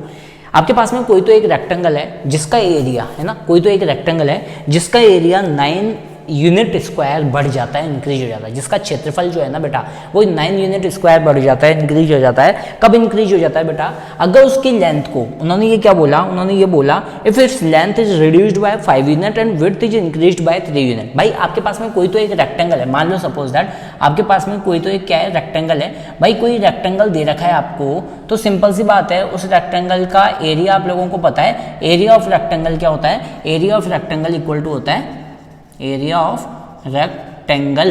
आपके पास में कोई तो एक रेक्टेंगल है जिसका एरिया, है ना, कोई तो एक रेक्टेंगल है जिसका एरिया 9 यूनिट स्क्वायर बढ़ जाता है, इंक्रीज हो जाता है, जिसका क्षेत्रफल जो है ना बेटा वो 9 यूनिट स्क्वायर बढ़ जाता है, इंक्रीज हो जाता है। कब इंक्रीज हो जाता है बेटा, अगर उसकी लेंथ को, उन्होंने ये क्या बोला, उन्होंने ये बोला if its length is reduced by 5 unit and width is increased by 3 unit. भाई आपके पास में कोई तो एक रेक्टेंगल है, मान लो सपोज दैट आपके पास में कोई तो एक क्या है, रेक्टेंगल है। भाई कोई रेक्टेंगल दे रखा है आपको, तो सिंपल सी बात है उस रेक्टेंगल का एरिया आप लोगों को पता है, एरिया ऑफ रेक्टेंगल क्या होता है, area of rectangle equal to होता है, area of rectangle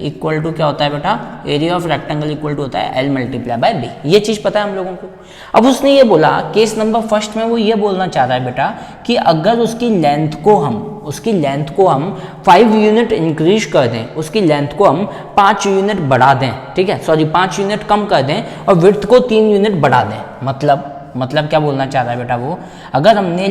equal to क्या होता है बेटा, area of rectangle equal to होता है एल मल्टीप्लाई बाय बी। ये चीज पता है हम लोगों को। अब उसने ये बोला केस नंबर फर्स्ट में वो ये बोलना चाह रहा है बेटा कि अगर उसकी लेंथ को हम 5 यूनिट इंक्रीज कर दें, उसकी लेंथ को हम 5 यूनिट बढ़ा दें, ठीक है, सॉरी 5 यूनिट कम कर दें और विड्थ को 3 यूनिट बढ़ा दें। मतलब क्या बोलना चाह रहा है बेटा वो, अगर हमने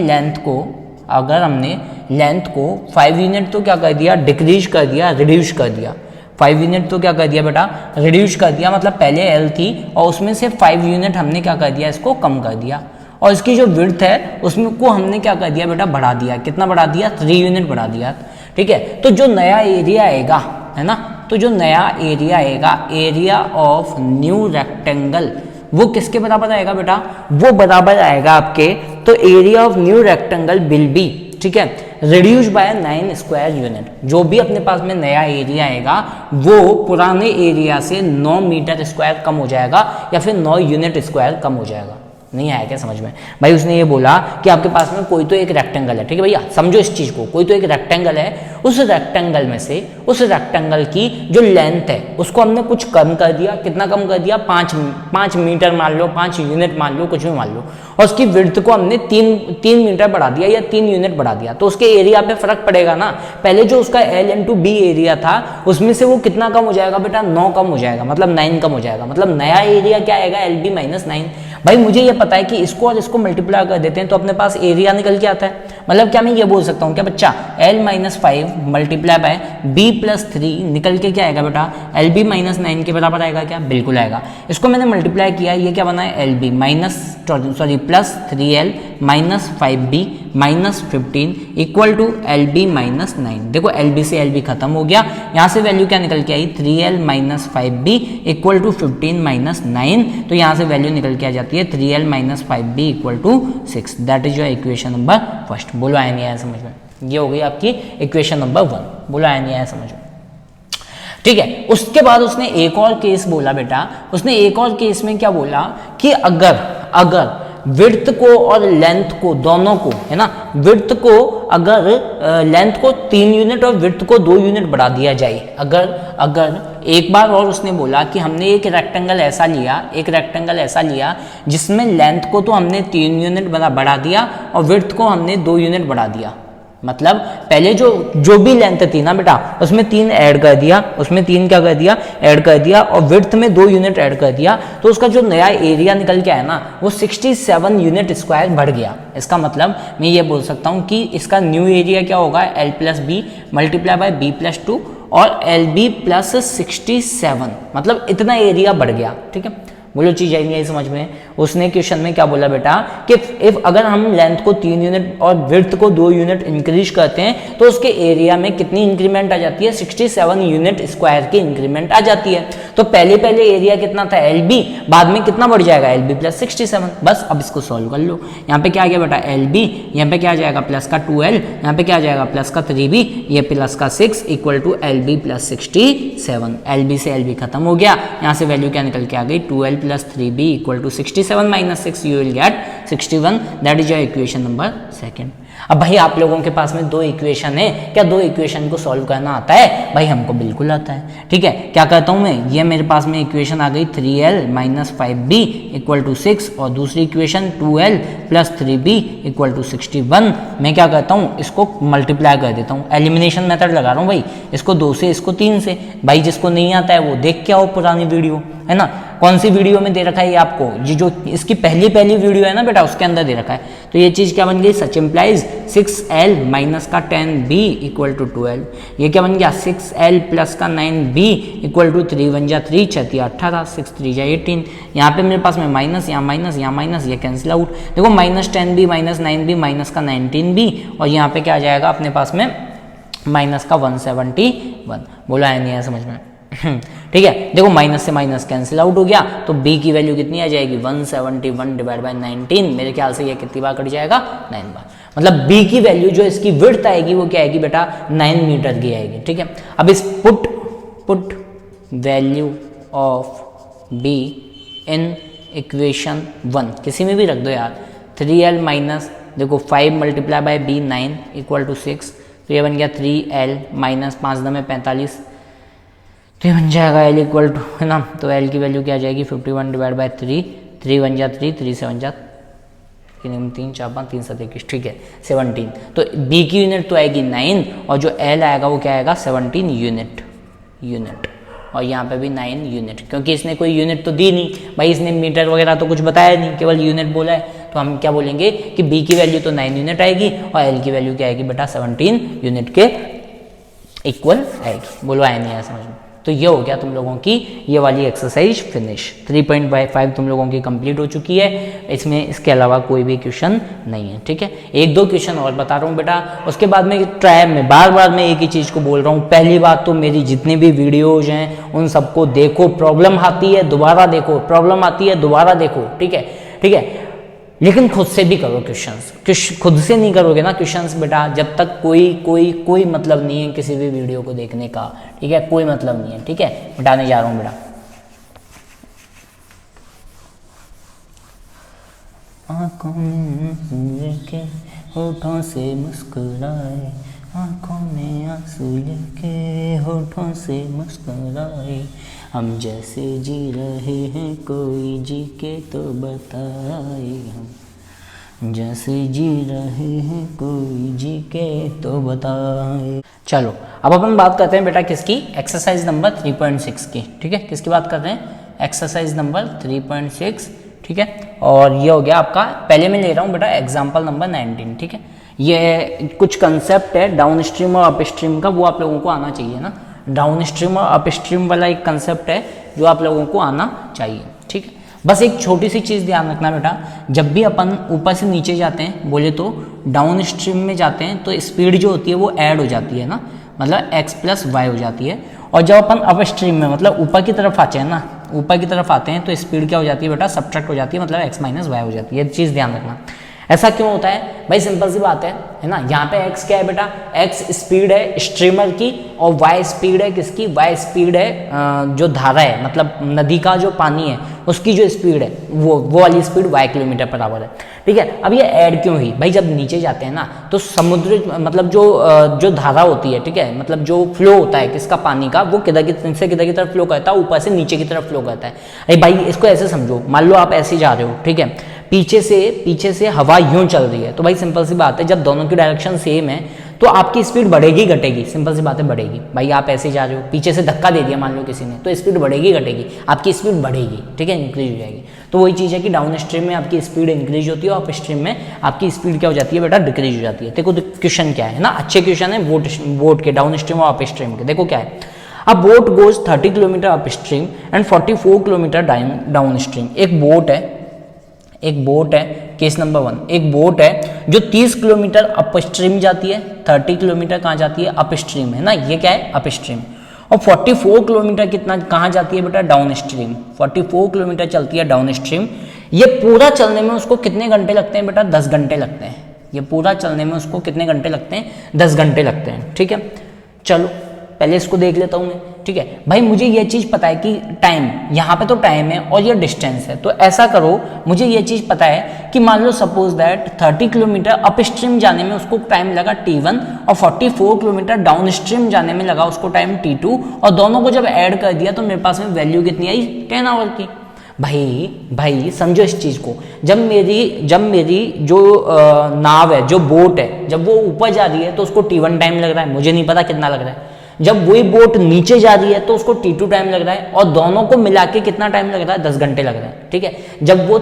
लेंथ को 5 यूनिट तो क्या कर दिया, डिक्रीज कर दिया, रिड्यूस कर दिया। 5 यूनिट तो क्या कर दिया बेटा, रिड्यूस कर दिया, मतलब पहले एल थी और उसमें से 5 यूनिट हमने क्या कर दिया, इसको कम कर दिया। और इसकी जो विड्थ है उसमें को हमने क्या कर दिया बेटा, बढ़ा दिया। कितना बढ़ा दिया, 3 यूनिट बढ़ा दिया, ठीक है। तो जो नया एरिया आएगा, है ना, तो जो नया एरिया आएगा, एरिया ऑफ न्यू रेक्टेंगल, वो किसके बराबर आएगा बेटा, वो बराबर आएगा आपके, तो area of new rectangle will be, ठीक है, रिड्यूस बाय 9 स्क्वायर यूनिट। जो भी अपने पास में नया एरिया आएगा वो पुराने एरिया से 9 मीटर स्क्वायर कम हो जाएगा या फिर 9 यूनिट स्क्वायर कम हो जाएगा। नहीं आया क्या समझ में भाई? उसने ये बोला कि आपके पास में कोई तो एक रेक्टेंगल है, ठीक है भैया, समझो इस चीज को, कोई तो एक रेक्टेंगल है, उस रेक्टेंगल में से उस रेक्टेंगल की जो लेंथ है उसको हमने कुछ कम कर दिया। कितना कम कर दिया, 5 मीटर मान लो, 5 यूनिट मान लो, कुछ भी मान लो, और उसकी विड्थ को हमने 3 मीटर बढ़ा दिया या 3 यूनिट बढ़ा दिया, तो उसके एरिया पे फर्क पड़ेगा ना। पहले जो उसका L इंटू बी एरिया था उसमें से वो कितना कम हो जाएगा बेटा, 9 कम हो जाएगा, मतलब 9 कम हो जाएगा, मतलब नया एरिया क्या आएगा, LB माइनस 9। भाई मुझे ये पता है कि इसको और इसको मल्टीप्लाई कर देते हैं तो अपने पास एरिया निकल के आता है। मतलब क्या मैं ये बोल सकता हूँ क्या बच्चा, L minus 5 multiply by B plus 3 निकल के क्या आएगा बेटा, LB माइनस 9 के बराबर आएगा क्या? बिल्कुल आएगा। इसको मैंने मल्टीप्लाई किया, ये क्या बना है, LB minus plus 3L minus 5B minus 15 equal to LB minus 9। देखो LB से LB खत्म हो गया, यहाँ से वैल्यू क्या निकल के आई, 3L minus 5B equal to 15 minus 9। तो यहाँ से वैल्यू निकल के आ जाती है 3L minus 5B equal to 6। That is your equation number first. बोलो आया नहीं आया समझ में? ये हो गई आपकी इक्वेशन नंबर 1। बोलो आया नहीं आया समझ में? ठीक है। उसके बाद उसने एक और केस बोला बेटा, उसने एक और केस में क्या बोला कि अगर विड्थ को और लेंथ को दोनों को, है ना, विड्थ को अगर लेंथ को 3 यूनिट और विड्थ को 2 यूनिट बढ़ा दिया जाए, अगर एक बार और उसने बोला कि हमने एक रेक्टेंगल ऐसा लिया जिसमें लेंथ को तो हमने 3 यूनिट बढ़ा दिया और विड्थ को हमने 2 यूनिट बढ़ा दिया। मतलब पहले जो भी लेंथ थी ना बेटा उसमें 3 ऐड कर दिया, उसमें 3 क्या कर दिया, ऐड कर दिया, और विड्थ में 2 यूनिट ऐड कर दिया, तो उसका जो नया एरिया निकल के आया ना वो 67 यूनिट स्क्वायर बढ़ गया। इसका मतलब मैं ये बोल सकता हूँ कि इसका न्यू एरिया क्या होगा, L plus B multiply by B plus 2 और LB प्लस 67, मतलब इतना एरिया बढ़ गया। ठीक है, बोलो चीज आई नहीं समझ में? उसने क्वेश्चन में क्या बोला बेटा कि इफ अगर हम लेंथ को 3 यूनिट और विड्थ को 2 यूनिट इंक्रीज करते हैं तो उसके एरिया में कितनी इंक्रीमेंट आ जाती है, 67 यूनिट स्क्वायर की इंक्रीमेंट आ जाती है। तो पहले एरिया कितना था, LB, बाद में कितना बढ़ जाएगा, LB प्लस 67। बस अब इसको सॉल्व कर लो। यहाँ पे क्या आ गया बेटा, LB, यहाँ पे क्या आ जाएगा प्लस का 2L, यहाँ पे क्या आ जाएगा प्लस का 3B, ये प्लस का 6 equal to LB plus 67। LB से LB खत्म हो गया, यहाँ से वैल्यू क्या निकल के आ गई, 2L plus 3B equal to 67 minus 6, you will get 61. That is your equation number 2. अब भाई आप लोगों के पास में 2 इक्वेशन है, क्या 2 इक्वेशन को सॉल्व करना आता है? भाई हमको बिल्कुल आता है। ठीक है, क्या कहता हूं मैं, ये मेरे पास में इक्वेशन आ गई 3L minus 5B equal to 6 और दूसरी equation 2L plus 3B equal to 61। मैं क्या कहता हूँ, इसको मल्टीप्लाई कर देता हूँ, एलिमिनेशन मेथड लगा रहा हूँ भाई, इसको 2 से इसको 3 से। भाई जिसको नहीं आता है वो देख के आओ पुरानी वीडियो, है ना। कौन सी वीडियो में दे रखा है ये आपको, ये जो इसकी पहली वीडियो है ना बेटा उसके अंदर दे रखा है। तो ये चीज क्या बन गई, सच इंप्लाइज 6L माइनस का 10B इक्वल टू 12। ये क्या बन गया, 6L प्लस का 9B इक्वल टू 3 1 जा 3 6 18 6 3 जा 18। यहाँ पे मेरे पास में माइनस, यहाँ माइनस, यहाँ माइनस, ये कैंसिल आउट। देखो minus 10B minus 9B minus का 19B और यहाँ पे क्या आ जाएगा अपने पास में माइनस का 171। बोला है नहीं है समझ में? ठीक है, देखो माइनस से माइनस कैंसिल आउट हो गया तो B की वैल्यू कितनी आ जाएगी, 171 डिवाइड बाय 19। मेरे ख्याल से ये कितनी बार कट जाएगा, 9 बार। मतलब B की वैल्यू जो इसकी विड्थ आएगी वो क्या आएगी बेटा, 9 मीटर की आएगी। ठीक है, अब इस put value of B in equation 1 किसी में भी रख दो यार। 3L माइनस देखो 5 multiply by B 9 equal to 6, तो ये बन गया 3L माइनस 5 में 45, तो ये बन जाएगा एल इक्वल टू, है ना, तो एल की वैल्यू क्या आ जाएगी 51 डिवाइड बाई 3, 3 बन जा 3, 3 से बन जा 3, 4 5 3 7 21, ठीक है 17। तो बी की यूनिट तो आएगी 9 और जो एल आएगा वो क्या आएगा 17 यूनिट और यहाँ पे भी 9 यूनिट, क्योंकि इसने कोई यूनिट तो दी नहीं भाई, इसने मीटर वगैरह तो कुछ बताया नहीं, केवल यूनिट बोला है। तो हम क्या बोलेंगे कि बी की वैल्यू तो 9 यूनिट आएगी और एल की वैल्यू क्या आएगी बेटा 17 यूनिट के इक्वल आएगी। बोलो आया नहीं आया समझ में? तो ये हो गया तुम लोगों की ये वाली एक्सरसाइज फिनिश। 3.5 तुम लोगों की कंप्लीट हो चुकी है, इसमें इसके अलावा कोई भी क्वेश्चन नहीं है, ठीक है। एक दो क्वेश्चन और बता रहा हूँ बेटा, उसके बाद में ट्राई में बार बार मैं एक ही चीज़ को बोल रहा हूँ। पहली बात तो मेरी जितनी भी वीडियोज हैं उन सबको देखो, प्रॉब्लम आती है दोबारा देखो, प्रॉब्लम आती है दोबारा देखो, ठीक है। लेकिन खुद से भी करो क्वेश्चंस, खुद से नहीं करोगे ना क्वेश्चंस बेटा, जब तक कोई मतलब नहीं है किसी भी वीडियो को देखने का, ठीक है, कोई मतलब नहीं है, ठीक है। बताने जा रहा हूँ बेटा। आंखों में लेके होठों से मुस्कुराए, आंखों में आंसू लेके होठों से मुस्कुराए, हम जैसे जी रहे हैं कोई जी के तो बताए, हम जैसे जी रहे हैं कोई जी के तो बताए। चलो अब अपन बात करते हैं बेटा किसकी, एक्सरसाइज नंबर 3.6 की, ठीक है। किसकी बात कर रहे हैं, एक्सरसाइज नंबर 3.6, ठीक है। और ये हो गया आपका, पहले मैं ले रहा हूँ बेटा एग्जाम्पल नंबर 19, ठीक है। ये कुछ कंसेप्ट है डाउन स्ट्रीम और अप स्ट्रीम का, वो आप लोगों को आना चाहिए ना। डाउन स्ट्रीम और अप स्ट्रीम वाला एक कंसेप्ट है जो आप लोगों को आना चाहिए, ठीक है। बस एक छोटी सी चीज़ ध्यान रखना बेटा, जब भी अपन ऊपर से नीचे जाते हैं बोले तो डाउन स्ट्रीम में जाते हैं तो स्पीड जो होती है वो ऐड हो जाती है ना, मतलब x प्लस वाई हो जाती है। और जब अपन अप स्ट्रीम में मतलब ऊपर की तरफ आते हैं ना, ऊपर की तरफ आते हैं तो स्पीड क्या हो जाती है बेटा, सब्ट्रैक्ट हो जाती है, मतलब x माइनस वाई हो जाती है। ये चीज़ ध्यान रखना। ऐसा क्यों होता है भाई, सिंपल सी बात है ना। यहाँ पे x क्या है बेटा, x स्पीड है स्ट्रीमर की और y स्पीड है किसकी, y स्पीड है जो धारा है, मतलब नदी का जो पानी है उसकी जो स्पीड है वो वाली speed y kilometre per our है, ठीक है। अब ये ऐड क्यों हुई भाई, जब नीचे जाते हैं ना तो समुद्र मतलब जो धारा होती है, ठीक है, मतलब जो फ्लो होता है किसका, पानी का, वो किधर की तरफ फ्लो करता है, ऊपर से नीचे की तरफ फ्लो करता है। अरे भाई इसको ऐसे समझो, मान लो आप ऐसे जा रहे हो, ठीक है, पीछे से हवा यूं चल रही है, तो भाई सिंपल सी बात है जब दोनों की डायरेक्शन सेम है तो आपकी स्पीड बढ़ेगी घटेगी, सिंपल सी बात है बढ़ेगी। भाई आप ऐसे जा रहे हो, पीछे से धक्का दे दिया मान लो किसी ने, तो स्पीड बढ़ेगी घटेगी, आपकी स्पीड बढ़ेगी, ठीक है, इंक्रीज हो जाएगी। तो वही चीज़ है कि डाउन स्ट्रीम में आपकी स्पीड इंक्रीज होती है और अप स्ट्रीम में आपकी स्पीड क्या हो जाती है बेटा, डिक्रीज हो जाती है। देखो क्वेश्चन क्या है ना, अच्छे क्वेश्चन है बोट के डाउन स्ट्रीम और अप स्ट्रीम के। देखो क्या है, अ boat goes 30 kilometre up stream and 44 kilometre down stream. एक बोट है केस नंबर 1, एक बोट है जो 30 किलोमीटर अप स्ट्रीम जाती है, 30 किलोमीटर कहाँ जाती है, अप स्ट्रीम, है ना, ये क्या है अप स्ट्रीम। और 44 किलोमीटर कितना कहाँ जाती है बेटा, डाउन स्ट्रीम। 44 किलोमीटर चलती है डाउन स्ट्रीम। ये पूरा चलने में उसको कितने घंटे लगते हैं बेटा, 10 घंटे लगते हैं। ये पूरा चलने में उसको कितने घंटे लगते हैं, 10 घंटे लगते हैं, ठीक है। चलो पहले इसको देख लेता हूँ मैं, ठीक है। भाई मुझे ये चीज़ पता है कि टाइम, यहाँ पे तो टाइम है और ये डिस्टेंस है, तो ऐसा करो, मुझे ये चीज़ पता है कि मान लो suppose that 30 kilometre upstream जाने में उसको टाइम लगा T1 और 44 किलोमीटर डाउन स्ट्रीम जाने में लगा उसको टाइम T2, और दोनों को जब ऐड कर दिया तो मेरे पास में वैल्यू कितनी आई, 10 आवर की। भाई समझो इस चीज़ को, जब मेरी जो नाव है, जो बोट है, जब वो ऊपर जा रही है तो उसको T1 टाइम लग रहा है, मुझे नहीं पता कितना लग रहा है। जब वही बोट नीचे जा रही है तो उसको T2 टाइम लग रहा है, और दोनों को मिला के कितना टाइम लग रहा है, 10 घंटे लग रहा है, ठीक है। जब वो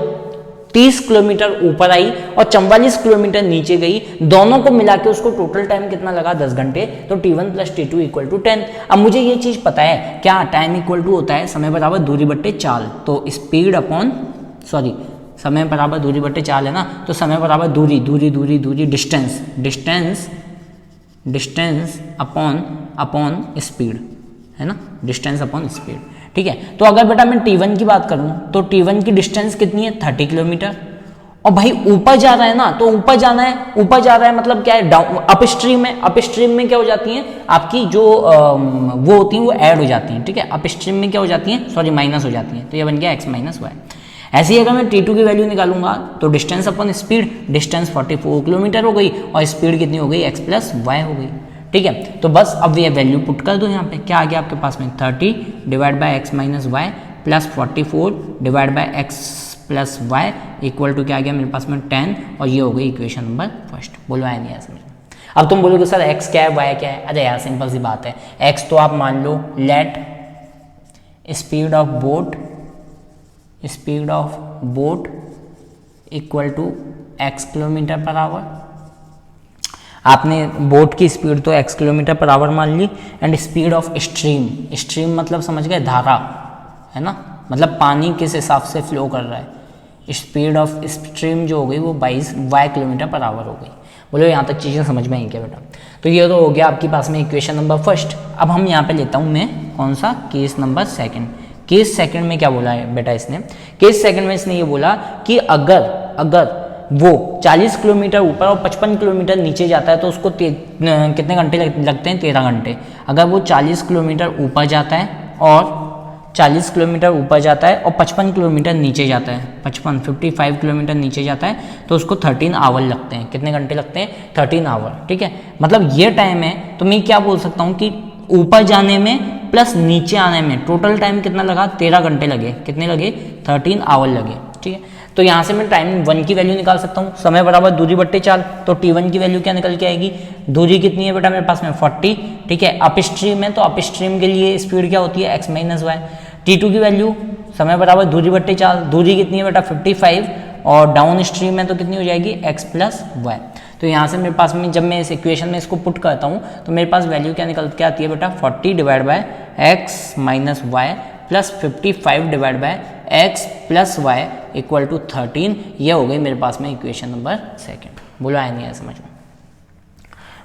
30 किलोमीटर ऊपर आई और 44 किलोमीटर नीचे गई, दोनों को मिला के उसको टोटल टाइम कितना लगा, 10 घंटे। तो T1 plus T2 equal to 10। अब मुझे ये चीज़ पता है क्या, टाइम इक्वल टू होता है समय बराबर दूरी बट्टे चाल, तो स्पीड अपॉन समय बराबर दूरी बट्टे चाल है ना, तो समय बराबर दूरी डिस्टेंस अपॉन स्पीड, है ना, डिस्टेंस अपॉन स्पीड, ठीक है। तो अगर बेटा मैं T1 की बात करूं तो T1 की डिस्टेंस कितनी है, 30 किलोमीटर। और भाई ऊपर जा रहा है ना, तो ऊपर जा रहा है मतलब क्या है, डाउन अप स्ट्रीम में, अप स्ट्रीम में क्या हो जाती है आपकी जो वो होती है वो ऐड हो जाती है, ठीक है। अप स्ट्रीम में क्या हो जाती है, माइनस हो जाती है, तो ये बन गया x माइनस वाई। ऐसे ही अगर मैं T2 की वैल्यू निकालूंगा तो distance upon speed, distance 44 kilometre हो गई और स्पीड कितनी हो गई, x प्लस वाई हो गई, ठीक है। तो बस अब ये वैल्यू पुट कर दो यहाँ पे, क्या आ गया आपके पास में 30 divide by x minus y plus 44 divide by x plus y equal to क्या आ गया मेरे पास में 10, और ये हो गई इक्वेशन नंबर फर्स्ट। बोलो आया नहीं आया समझ में? अब तुम बोलोगे सर x क्या है y क्या है? अरे यार सिंपल सी बात है, x तो आप मान लो let speed of boat equal to x kilometre per hour. आपने बोट की स्पीड तो x किलोमीटर पर आवर मान ली, एंड स्पीड ऑफ स्ट्रीम मतलब समझ गए धारा, है ना, मतलब पानी किस हिसाब से फ्लो कर रहा है। स्पीड ऑफ स्ट्रीम जो हो गई वो 22 किलोमीटर पर आवर हो गई। बोलो यहाँ तक चीज़ें समझ में आई क्या बेटा? तो ये तो हो गया आपके पास में इक्वेशन नंबर फर्स्ट। अब हम यहाँ पे लेता हूँ मैं कौन सा, case number second. Case second में क्या बोला है बेटा इसने? केस सेकंड में इसने ये बोला कि अगर वो 40 किलोमीटर ऊपर और 55 किलोमीटर नीचे जाता है तो उसको कितने घंटे लगते हैं? 13 घंटे। अगर वो 40 किलोमीटर ऊपर जाता है और 40 किलोमीटर ऊपर जाता है और 55 किलोमीटर नीचे जाता है, 55 किलोमीटर नीचे जाता है तो उसको 13 आवर लगते हैं। कितने घंटे लगते हैं? 13 आवर, ठीक है। मतलब ये टाइम है, तो मैं क्या बोल सकता हूँ कि ऊपर जाने में प्लस नीचे आने में टोटल टाइम कितना लगा? 13 घंटे लगे। कितने लगे? 13 आवर लगे, ठीक है। तो यहाँ से मैं टाइम 1 की वैल्यू निकाल सकता हूँ, समय बराबर दूरी बट्टे 4, तो T1 की वैल्यू क्या निकल के आएगी? दूरी कितनी है बेटा मेरे पास में? 40, ठीक है। अप स्ट्रीम है तो अप स्ट्रीम के लिए स्पीड क्या होती है? x minus Y. T2 की वैल्यू समय बराबर दूरी बट्टे 4, दूरी कितनी है बेटा? 55, और डाउन स्ट्रीम है तो कितनी हो जाएगी? x plus y. तो यहाँ से मेरे पास में जब मैं इस इक्वेशन में इसको पुट करता हूँ तो मेरे पास वैल्यू क्या निकल के आती है बेटा? 40 divide by x minus y plus 55 divide by x plus y equal to 13। ये हो गई मेरे पास में इक्वेशन नंबर सेकंड। बोलो आया नहीं आया समझ में?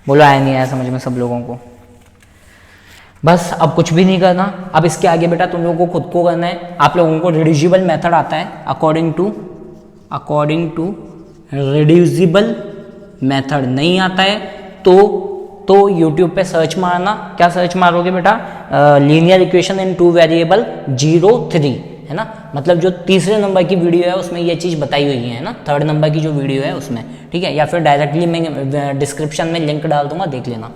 बोलो आया नहीं आया समझ में सब लोगों को? बस अब कुछ भी नहीं करना। अब इसके आगे बेटा तुम लोगों को खुद को करना है। आप लोगों को रिड्यूसिबल मेथड आता है, अकॉर्डिंग टू रिड्यूसिबल मेथड नहीं आता है तो YouTube पे सर्च मारना। क्या सर्च मारोगे बेटा? लीनियर इक्वेशन इन 2 वेरिएबल 0 3, है ना। मतलब जो तीसरे नंबर की वीडियो है उसमें ये चीज़ बताई हुई है ना, थर्ड नंबर की जो वीडियो है उसमें, ठीक है। या फिर डायरेक्टली मैं डिस्क्रिप्शन में लिंक डाल दूंगा, देख लेना।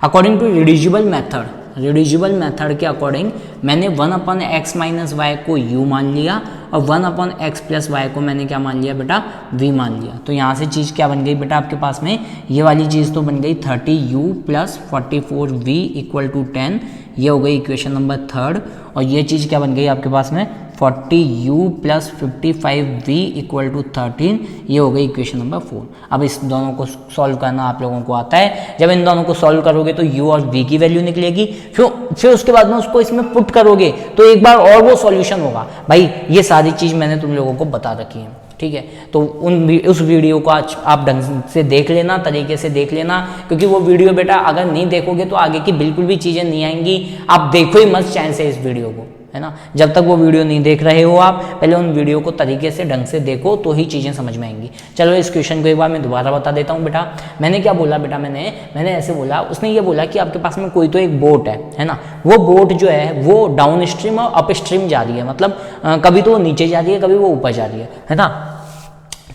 अकॉर्डिंग टू रिड्यूसिबल मेथड के अकॉर्डिंग मैंने 1/x माइनस वाई को u मान लिया और 1/x प्लस वाई को मैंने क्या मान लिया बेटा? v मान लिया। तो यहाँ से चीज़ क्या बन गई बेटा आपके पास में? ये वाली चीज़ तो बन गई 30u plus 44v equal to 10। ये हो गई इक्वेशन नंबर थर्ड। और ये चीज़ क्या बन गई आपके पास में? 40u plus 55v equal to 13। ये हो गई इक्वेशन नंबर 4। अब इस दोनों को सॉल्व करना आप लोगों को आता है। जब इन दोनों को सॉल्व करोगे तो u और v की वैल्यू निकलेगी, फिर उसके बाद में उसको इसमें पुट करोगे तो एक बार और वो सॉल्यूशन होगा। भाई ये सारी चीज़ मैंने तुम लोगों को बता रखी है, ठीक है। तो उस वीडियो को आज आप ढंग से देख लेना, तरीके से देख लेना, क्योंकि वो वीडियो बेटा अगर नहीं देखोगे तो आगे की बिल्कुल भी चीज़ें नहीं आएंगी। आप देखो ही मत चैन से इस वीडियो को, है ना। जब तक वो वीडियो नहीं देख रहे हो आप पहले उन वीडियो को तरीके से ढंग से देखो तो ही चीज़ें समझ में आएंगी। चलो इस क्वेश्चन को एक बार मैं दोबारा बता देता हूँ बेटा। मैंने क्या बोला बेटा? मैंने ऐसे बोला, उसने ये बोला कि आपके पास में कोई तो एक बोट है ना। वो बोट जो है वो डाउन स्ट्रीम और अप स्ट्रीम जा रही है, मतलब कभी तो वो नीचे जा रही है, कभी वो ऊपर जा रही है ना,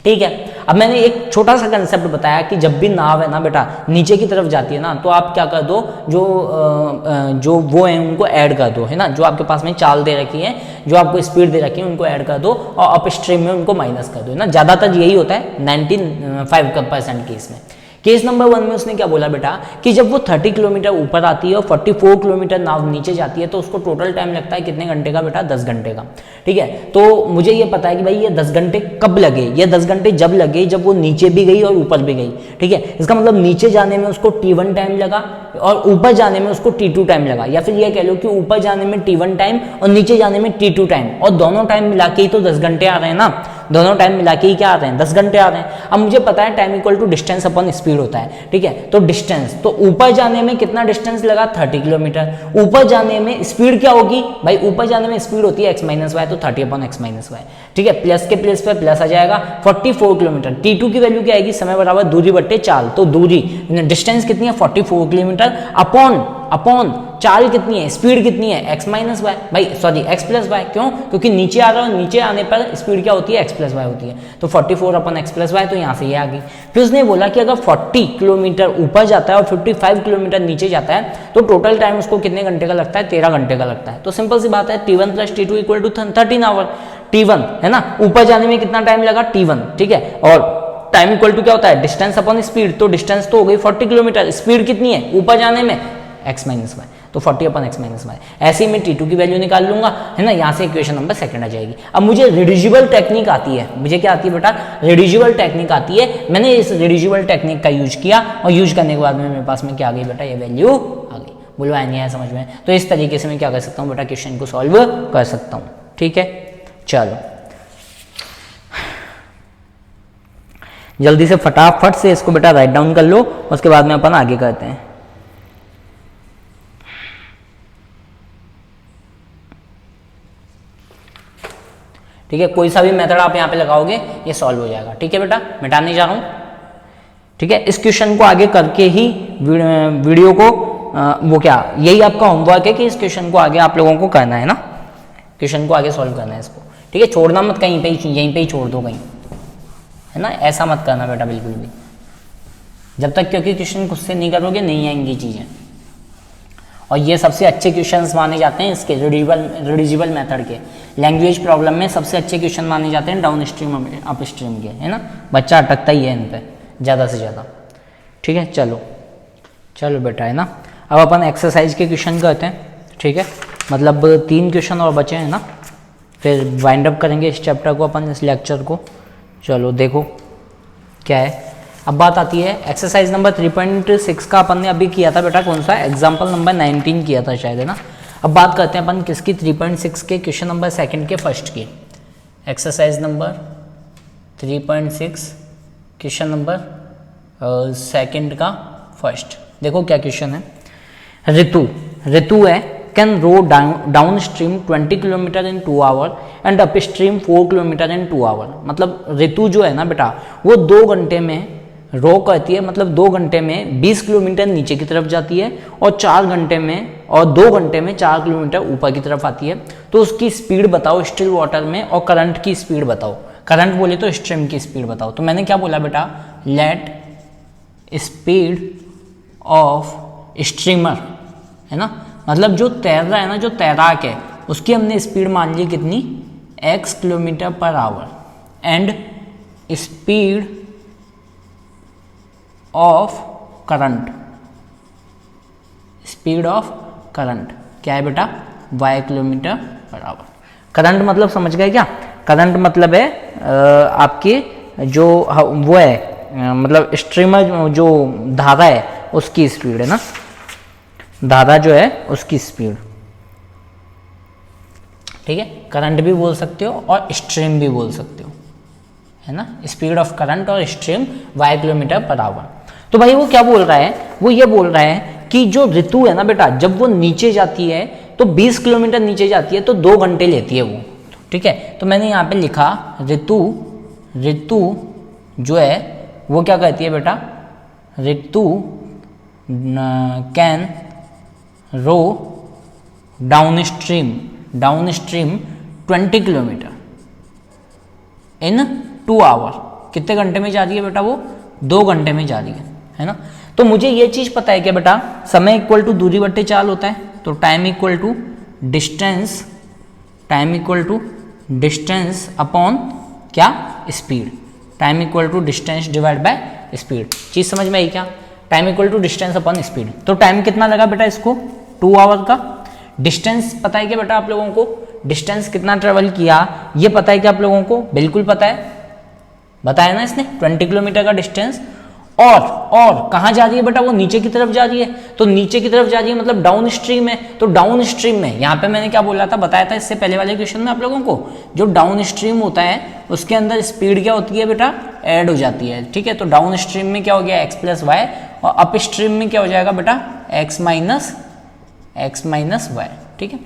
ठीक है। अब मैंने एक छोटा सा कंसेप्ट बताया कि जब भी नाव है ना बेटा नीचे की तरफ जाती है ना, तो आप क्या कर दो, जो वो है उनको ऐड कर दो, है ना। जो आपके पास में चाल दे रखी है, जो आपको स्पीड दे रखी है, उनको ऐड कर दो और अप स्ट्रीम में उनको माइनस कर दो, है ना। ज़्यादातर यही होता है 95% केस में। केस नंबर 1 में उसने क्या बोला बेटा कि जब वो 30 किलोमीटर ऊपर आती है और 44 किलोमीटर नाव नीचे जाती है तो उसको टोटल टाइम लगता है कितने घंटे का बेटा? 10 घंटे का, ठीक है। तो मुझे ये पता है कि भाई ये 10 घंटे कब लगे? ये 10 घंटे जब लगे जब वो नीचे भी गई और ऊपर भी गई, ठीक है। इसका मतलब नीचे जाने में उसको T1 टाइम लगा और ऊपर जाने में उसको T2 टाइम लगा, या फिर ये कह लो कि ऊपर जाने में T1 टाइम और नीचे जाने में T2 टाइम, और दोनों टाइम मिला के ही तो 10 घंटे आ रहे हैं ना। दोनों टाइम मिला के ही क्या आ रहे हैं? 10 घंटे आ रहे हैं। अब मुझे पता है time equal to distance upon speed होता है, ठीक है। तो डिस्टेंस, तो ऊपर जाने में कितना डिस्टेंस लगा? 30 किलोमीटर। ऊपर जाने में स्पीड क्या होगी भाई? ऊपर जाने में स्पीड होती है x माइनस वाई, तो 30/x माइनस वाई, ठीक है। प्लस के प्लस पे प्लस आ जाएगा, 44 किलोमीटर। T2 की वैल्यू क्या आएगी? समय बराबर दूरी बट्टे चाल, तो दूरी डिस्टेंस कितनी है? 44 किलोमीटर अपॉन अपॉन चाल कितनी है, स्पीड कितनी है, x माइनस वाई, भाई सॉरी x प्लस वाई, क्यों, क्योंकि नीचे आ रहा है, नीचे आने पर स्पीड क्या होती है, x प्लस वाई होती है, तो 44 अपॉन x प्लस वाई, तो यहाँ से ये आ गई। फिर उसने बोला कि अगर 40 किलोमीटर ऊपर जाता है और 55 किलोमीटर नीचे जाता है तो टोटल टाइम उसको कितने घंटे का लगता है, 13 घंटे का लगता है। तो सिंपल सी बात है, T1 plus T2 equal to 13 our. T1 है ना, ऊपर जाने में कितना टाइम लगा, T1, ठीक है, और टाइम इक्वल टू क्या होता है, डिस्टेंस अपॉन स्पीड, तो डिस्टेंस तो हो गई 40 किलोमीटर, स्पीड कितनी है ऊपर जाने में, x माइनस वाई, तो 40 अपॉन x माइनस वाई। ऐसे ही मैं T2 की वैल्यू निकाल लूंगा, है ना, यहाँ से इक्वेशन नंबर सेकंड आ जाएगी। अब मुझे रिड्यूसिबल टेक्निक आती है, मुझे क्या आती है बेटा, रिड्यूसिबल टेक्निक आती है। मैंने इस रिड्यूसिबल टेक्निक का यूज किया और यूज करने के बाद में मेरे पास में क्या आ गई बेटा, ये वैल्यू आ गई। बोलो नहीं आया समझ में, तो इस तरीके से मैं क्या कर सकता हूँ बेटा, क्वेश्चन को सॉल्व कर सकता हूँ। ठीक है, चलो जल्दी से फटाफट से इसको बेटा राइट डाउन कर लो, उसके बाद में अपन आगे करते हैं। ठीक है, कोई सा भी मेथड आप यहाँ पे लगाओगे ये सॉल्व हो जाएगा। ठीक है बेटा, मिटाने जा रहा हूँ। ठीक है, इस क्वेश्चन को आगे करके ही वीडियो को वो क्या, यही आपका होमवर्क है कि इस क्वेश्चन को आगे आप लोगों को करना है ना, क्वेश्चन को आगे सॉल्व करना है इसको। ठीक है, छोड़ना मत कहीं पे, यहीं पे ही छोड़ दो कहीं, है ना, ऐसा मत करना बेटा बिल्कुल भी, जब तक क्योंकि क्वेश्चन खुद से नहीं करोगे नहीं आएंगी चीज़ें। और ये सबसे अच्छे क्वेश्चंस माने जाते हैं इसके रिड्यूसिबल मेथड के, लैंग्वेज प्रॉब्लम में सबसे अच्छे क्वेश्चन माने जाते हैं डाउन स्ट्रीम अप स्ट्रीम के, है ना, बच्चा अटकता ही है इन पे ज़्यादा से ज़्यादा। ठीक है, चलो चलो बेटा, है ना, अब अपन एक्सरसाइज के क्वेश्चन करते हैं। ठीक है, मतलब 3 क्वेश्चन और बचे हैं ना, फिर वाइंड अप करेंगे इस चैप्टर को अपन, इस लेक्चर को। चलो देखो क्या है। अब बात आती है एक्सरसाइज नंबर 3.6 का अपन ने अभी किया था बेटा, कौन सा, एग्जाम्पल नंबर 19 किया था शायद, है ना। अब बात करते हैं अपन किसकी, 3.6 के क्वेश्चन नंबर सेकंड के फर्स्ट की। Exercise number 3.6 question number second का फर्स्ट। देखो क्या क्वेश्चन है, ऋतु है can row down stream 20 kilometre in 2 hour and up stream 4 kilometre in 2 hour. मतलब ऋतु जो है ना बेटा, वो 2 घंटे में रो करती है, मतलब 2 घंटे में 20 किलोमीटर नीचे की तरफ जाती है और 4 घंटे में और 2 घंटे में 4 किलोमीटर ऊपर की तरफ आती है। तो उसकी स्पीड बताओ स्टिल वाटर में, और करंट की स्पीड बताओ। करंट बोले तो स्ट्रीम की स्पीड बताओ। तो मैंने क्या बोला बेटा, लेट स्पीड ऑफ स्ट्रीमर, है ना, मतलब जो तैर रहा है ना, जो तैराक है, उसकी हमने स्पीड मान ली कितनी, x kilometre per our, and speed of current, speed of current क्या है बेटा, y kilometre per our. Current मतलब समझ गए क्या, करंट मतलब है आपकी जो वो है, मतलब स्ट्रीमर जो धारा है उसकी स्पीड, है ना, धारा जो है उसकी स्पीड। ठीक है, करंट भी बोल सकते हो और स्ट्रीम भी बोल सकते हो, है ना, स्पीड ऑफ करंट और stream y kilometre per our. तो भाई वो क्या बोल रहा है, वो ये बोल रहा है कि जो ऋतु है ना बेटा, जब वो नीचे जाती है तो 20 किलोमीटर नीचे जाती है तो 2 घंटे लेती है वो। ठीक है, तो मैंने यहाँ पे लिखा ऋतु जो है वो क्या कहती है बेटा, Ritu can row down stream 20 kilometre in 2 hour. कितने घंटे में जा रही है बेटा, वो 2 घंटे में जा रही है ना। तो मुझे ये चीज़ पता है कि बेटा समय इक्वल टू दूरी बट्टे चाल होता है, तो time equal to distance upon क्या, speed, time equal to distance divide by speed. चीज़ समझ में आई क्या, time equal to distance upon speed. तो टाइम कितना लगा बेटा इसको, 2 आवर का। डिस्टेंस पता है क्या बेटा आप लोगों को, डिस्टेंस कितना ट्रेवल किया ये पता है क्या आप लोगों को, बिल्कुल पता है, बताया ना इसने 20 किलोमीटर का डिस्टेंस। और कहाँ जा रही है बेटा, वो नीचे की तरफ जा रही है, तो नीचे की तरफ जा रही है मतलब डाउन स्ट्रीम है। तो डाउन स्ट्रीम में यहाँ पे मैंने क्या बोला था, बताया था इससे पहले वाले क्वेश्चन में आप लोगों को, जो डाउन स्ट्रीम होता है उसके अंदर स्पीड क्या होती है बेटा, ऐड हो जाती है। ठीक है, तो डाउन स्ट्रीम में क्या हो गया, x प्लस वाई, और अप स्ट्रीम में क्या हो जाएगा बेटा, x माइनस वाई। ठीक है,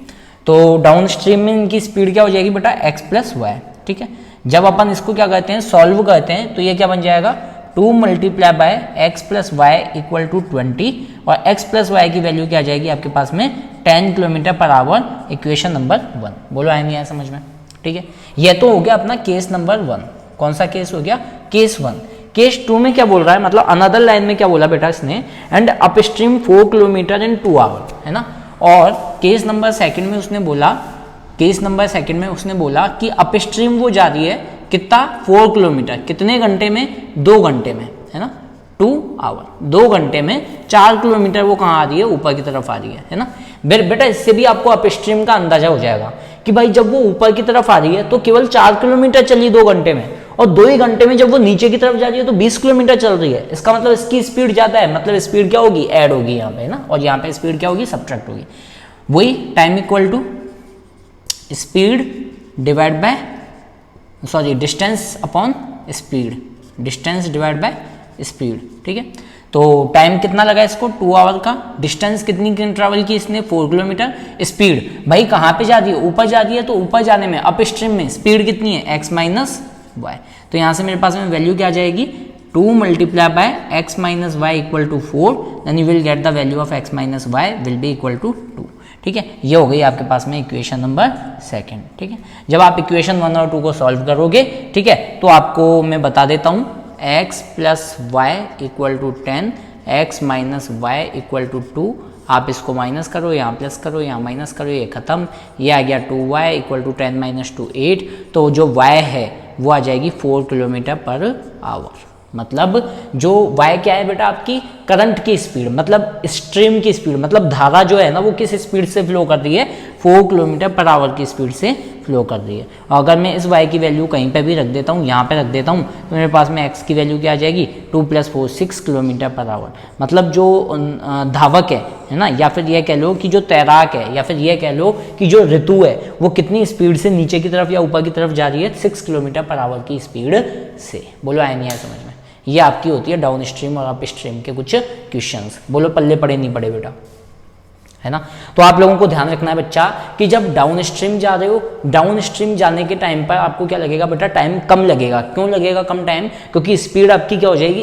तो डाउन स्ट्रीम में इनकी स्पीड क्या हो जाएगी बेटा, x प्लस वाई। ठीक है, जब अपन इसको क्या कहते हैं, सॉल्व करते हैं, तो ये क्या बन जाएगा, 2 multiply by x plus y equal to 20 और x प्लस वाई की वैल्यू क्या आ जाएगी आपके पास में 10 kilometre per our, equation number 1। बोलो आया नहीं आया समझ में? ठीक है, ये तो हो गया अपना केस नंबर 1। कौन सा केस हो गया? केस 1। केस 2 में क्या बोल रहा है, मतलब अनदर लाइन में क्या बोला बेटा इसने, and upstream 4 kilometre in 2 hour, है ना। और केस नंबर सेकंड में उसने बोला कि अपस्ट्रीम वो जा रही है कितना, 4 किलोमीटर, कितने घंटे में, 2 घंटे में, है ना, 2 आवर, 2 घंटे में 4 किलोमीटर वो कहाँ आ रही है, ऊपर की तरफ आ रही है ना। बेटा इससे भी आपको अपस्ट्रीम का अंदाजा हो जाएगा कि भाई जब वो ऊपर की तरफ आ रही है तो केवल 4 किलोमीटर चली 2 घंटे में, और 2 ही घंटे में जब वो नीचे की तरफ जा रही है तो 20 किलोमीटर चल रही है। इसका मतलब इसकी स्पीड ज्यादा है, मतलब स्पीड क्या होगी, ऐड होगी यहाँ पे ना, और यहाँ पे स्पीड क्या होगी, सब्ट्रैक्ट होगी। वही time equal to speed divide by distance upon speed, distance divide by speed. ठीक है, तो टाइम कितना लगा इसको, 2 आवर का, डिस्टेंस कितनी ट्रैवल की इसने, 4 किलोमीटर, स्पीड भाई कहाँ पे जा रही है, ऊपर जा रही है, तो ऊपर जाने में अपस्ट्रीम में स्पीड कितनी है, x माइनस वाई। तो यहाँ से मेरे पास में वैल्यू क्या आ जाएगी, 2 multiply by x minus y equal to 4, then you will get the value of x minus y will be equal to 2। ठीक है, ये हो गई आपके पास में इक्वेशन नंबर 2। ठीक है, जब आप इक्वेशन 1 और 2 को सॉल्व करोगे, ठीक है, तो आपको मैं बता देता हूँ, x plus y equal to 10, x minus y equal to 2, आप इसको माइनस करो, यहाँ प्लस करो, यहाँ माइनस करो, ये खत्म, ये आ गया 2y इक्वल टू 10 माइनस 2 8। तो जो y है वो आ जाएगी 4 किलोमीटर पर आवर। मतलब जो y क्या है बेटा, आपकी करंट की स्पीड, मतलब स्ट्रीम की स्पीड, मतलब धारा जो है ना वो किस स्पीड से फ्लो कर रही है, 4 किलोमीटर पर आवर की स्पीड से फ्लो कर रही है। और अगर मैं इस y की वैल्यू कहीं पे भी रख देता हूँ, यहाँ पे रख देता हूँ, तो मेरे पास में x की वैल्यू क्या आ जाएगी, 2 + 4 6 किलोमीटर पर आवर। मतलब जो धावक है ना, या फिर यह कह लो कि जो तैराक है, या फिर यह कह लो कि जो ऋतु है, वो कितनी स्पीड से नीचे की तरफ या ऊपर की तरफ जा रही है, 6 किलोमीटर पर आवर की स्पीड से। बोलो आया नहीं आया समझ में? ये आपकी होती है डाउन स्ट्रीम और अप स्ट्रीम के कुछ क्वेश्चंस। बोलो पल्ले पड़े नहीं पड़े बेटा, है ना। तो आप लोगों को ध्यान रखना है बच्चा कि जब डाउन स्ट्रीम जा रहे हो, डाउन स्ट्रीम जाने के टाइम पर आपको क्या लगेगा बेटा, टाइम कम लगेगा। क्यों लगेगा कम टाइम? क्योंकि स्पीड आपकी क्या हो जाएगी,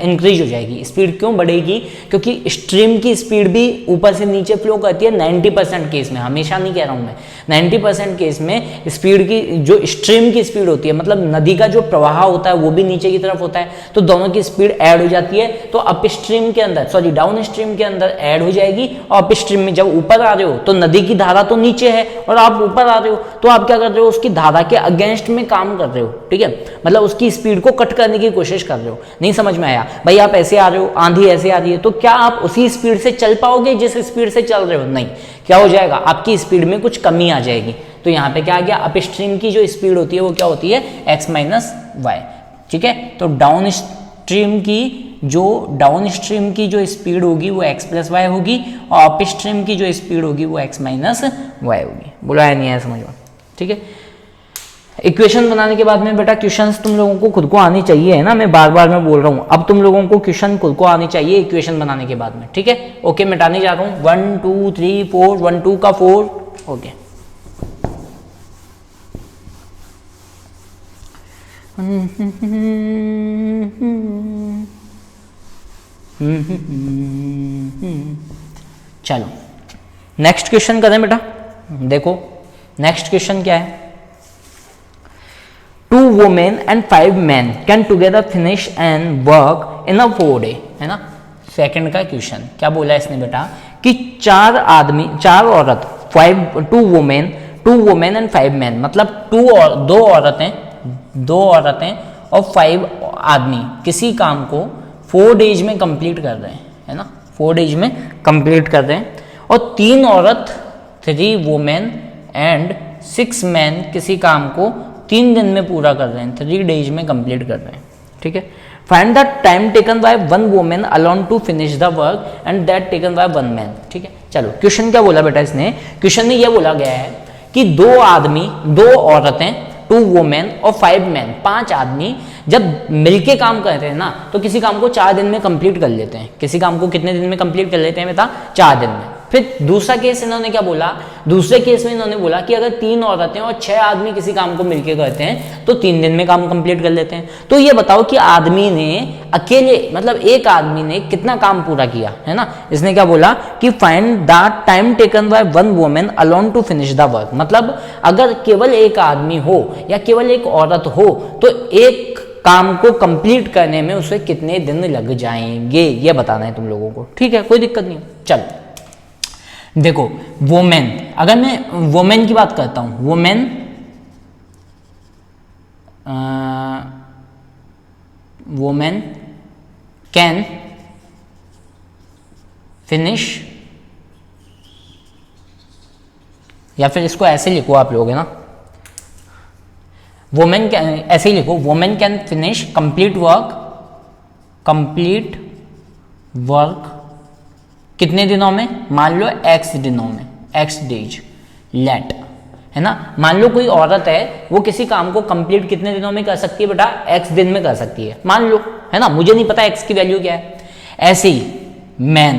इंक्रीज हो जाएगी। स्पीड क्यों बढ़ेगी? क्योंकि स्ट्रीम की स्पीड भी ऊपर से नीचे फ्लो करती है 90% केस में, हमेशा नहीं कह रहा हूँ मैं, 90% केस में स्पीड की जो स्ट्रीम की स्पीड होती है, मतलब नदी का जो प्रवाह होता है वो भी नीचे की तरफ होता है, तो दोनों की स्पीड ऐड हो जाती है। तो अप स्ट्रीम के अंदर, सॉरी डाउन स्ट्रीम के अंदर ऐड हो जाएगी, और अप स्ट्रीम में जब ऊपर आ रहे हो तो नदी की धारा तो नीचे है और आप ऊपर आ रहे हो, तो आप क्या कर रहे हो, उसकी धारा के अगेंस्ट में काम कर रहे हो। ठीक है, मतलब उसकी स्पीड को कट करने की कोशिश कर रहे हो। नहीं समझ में आया भाई, आप ऐसे आ रहे हो, आंधी ऐसे आ रही है, तो क्या आप उसी स्पीड से चल पाओगे जिस स्पीड से चल रहे हो? नहीं, क्या हो जाएगा, आपकी स्पीड में कुछ कमी आ जाएगी। तो यहाँ पे क्या आ गया, अप स्ट्रीम की जो स्पीड होती है वो क्या होती है, x माइनस वाई। ठीक है, तो डाउन स्ट्रीम की जो स्पीड होगी वो x प्लस वाई होगी, और अप स्ट्रीम की जो स्पीड होगी वो x माइनस वाई होगी। बोला है नहीं है समझ में? ठीक है, इक्वेशन बनाने के बाद में बेटा क्वेश्चंस तुम लोगों को खुद को आनी चाहिए, है ना। मैं बार बार मैं बोल रहा हूँ, अब तुम लोगों को क्वेश्चन खुद को आनी चाहिए इक्वेशन बनाने के बाद में। ठीक है, ओके, मिटाने जा रहा हूँ। 1 2 3 4, 1 2 का 4, ओके। चलो नेक्स्ट क्वेश्चन करें बेटा। देखो नेक्स्ट क्वेश्चन क्या है, 2 women and 5 men can together finish and work in a 4 day, है ना। सेकंड का क्वेश्चन क्या बोला इसने बेटा कि 4 औरत, 2 women and 5 men, मतलब 2 औरतें और 5 आदमी किसी काम को 4 डेज में कंप्लीट कर रहे हैं, है ना, 4 डेज में कंप्लीट कर रहे हैं। और 3 औरत, 3 वुमेन एंड 6 मैन किसी काम को 3 दिन में पूरा कर रहे हैं, 3 डेज में कंप्लीट कर रहे हैं। ठीक है, find the time taken by 1 women alone to finish the work and that taken by 1 man. ठीक है, चलो क्वेश्चन क्या बोला बेटा इसने, क्वेश्चन में यह बोला गया है कि 2 औरतें, 2 वुमेन और 5 मैन, 5 आदमी जब मिलके काम करते हैं ना, तो किसी काम को 4 दिन में कंप्लीट कर लेते हैं। किसी काम को कितने दिन में कंप्लीट कर लेते हैं बेटा? 4 दिन में। फिर दूसरा केस इन्होंने क्या बोला, दूसरे केस में इन्होंने बोला कि अगर 3 औरतें और 6 आदमी किसी काम को मिलकर करते हैं तो 3 दिन में काम कंप्लीट कर लेते हैं। तो ये बताओ कि आदमी ने अकेले, मतलब एक आदमी ने कितना काम पूरा किया, है ना। इसने क्या बोला कि find the time taken by one woman alone to finish the work. मतलब अगर केवल एक आदमी हो या केवल एक औरत हो तो एक काम को कंप्लीट करने में उसे कितने दिन लग जाएंगे, ये बताना है तुम लोगों को, ठीक है, कोई दिक्कत नहीं। चल देखो, वुमेन, अगर मैं वुमेन की बात करता हूं, वुमेन वुमेन कैन फिनिश, या फिर इसको ऐसे लिखो आप लोग, है ना, वुमेन कैन, ऐसे ही लिखो, women can finish complete work कितने दिनों में, मान लो x दिनों में, x डेज, लेट, है ना। मान लो कोई औरत है, वो किसी काम को कंप्लीट कितने दिनों में कर सकती है बेटा, x दिन में कर सकती है, मान लो, है ना, मुझे नहीं पता x की वैल्यू क्या है। ऐसे ही मैन,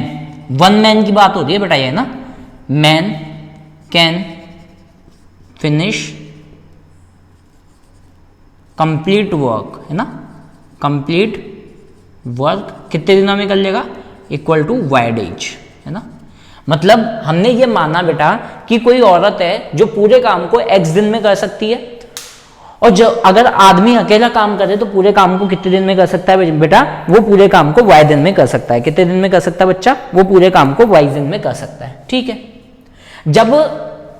वन मैन की बात होती है बेटा, ये है ना, man can finish complete work, है ना, कंप्लीट वर्क कितने दिनों में कर लेगा, इक्वल टू वाई डेज, है ना। मतलब हमने ये माना बेटा कि कोई औरत है जो पूरे काम को x दिन में कर सकती है, और जो अगर आदमी अकेला काम करे तो पूरे काम को कितने दिन में कर सकता है बेटा, वो पूरे काम को y दिन में कर सकता है। कितने दिन में कर सकता है बच्चा, वो पूरे काम को y दिन में कर सकता है, ठीक है। जब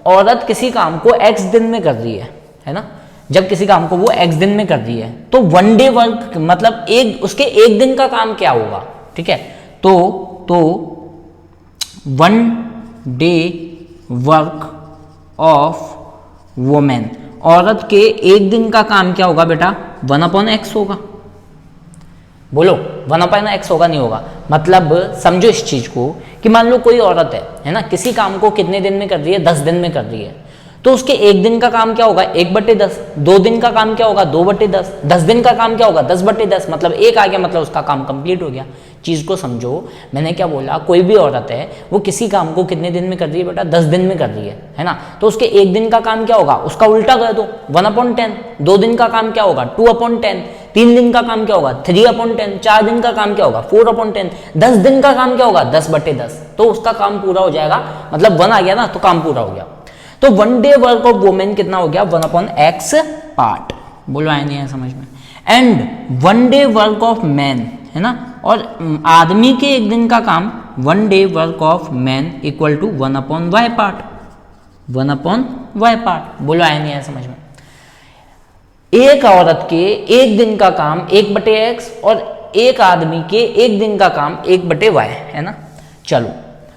औरत किसी काम को x दिन में कर रही है ना, जब किसी काम को वो x दिन में कर रही है तो वन डे वर्क, मतलब उसके एक दिन का काम क्या होगा, ठीक है। तो one day work of women, औरत के एक दिन का काम क्या होगा बेटा, 1/x होगा। बोलो 1/x होगा, नहीं होगा। मतलब समझो इस चीज को कि मान लो कोई औरत है ना, किसी काम को कितने दिन में कर रही है, 10 दिन में कर रही है, तो उसके एक दिन का काम क्या होगा, 1/10, 2 दिन का काम क्या होगा, 2/10, 10 दिन का काम क्या होगा, 10/10, मतलब एक आ गया, मतलब उसका काम कंप्लीट हो गया। चीज को समझो, मैंने क्या बोला, कोई भी औरत है वो किसी काम को कितने दिन में कर रही है बेटा, 10 दिन में कर रही है ना, तो उसके एक दिन का काम क्या होगा, उसका उल्टा कर दो, 1/10, 2 दिन का काम क्या होगा, 2/10, 3 दिन का काम क्या होगा, 3/10, 4 दिन का काम क्या होगा, 4/10, 10 दिन का काम क्या होगा, 10/10, तो उसका काम पूरा हो जाएगा, मतलब 1 आ गया ना, तो काम पूरा हो गया। तो one day work of women कितना हो गया, 1/x पार्ट। बोलो आया नहीं है समझ में। And one day work of man, है ना, और आदमी के एक दिन का काम, one day work of man equal to 1/y part, 1/y part. बोलो आया नहीं है समझ में। एक औरत के एक दिन का काम 1/x और एक आदमी के एक दिन का काम 1/y, है ना। चलो,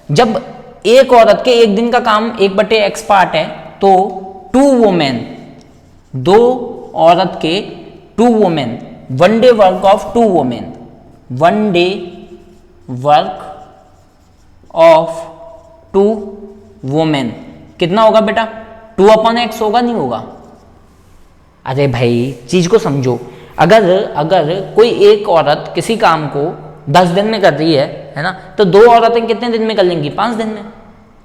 जब एक औरत के एक दिन का काम 1/x पार्ट है तो 2 वुमेन, 2 औरत के 2 women, one day work of 2 women, one day work of 2 women कितना होगा बेटा, 2/x होगा, नहीं होगा। अरे भाई चीज को समझो, अगर कोई एक औरत किसी काम को 10 दिन में कर रही है ना, तो 2 औरतें कितने दिन में कर लेंगी, 5 दिन में।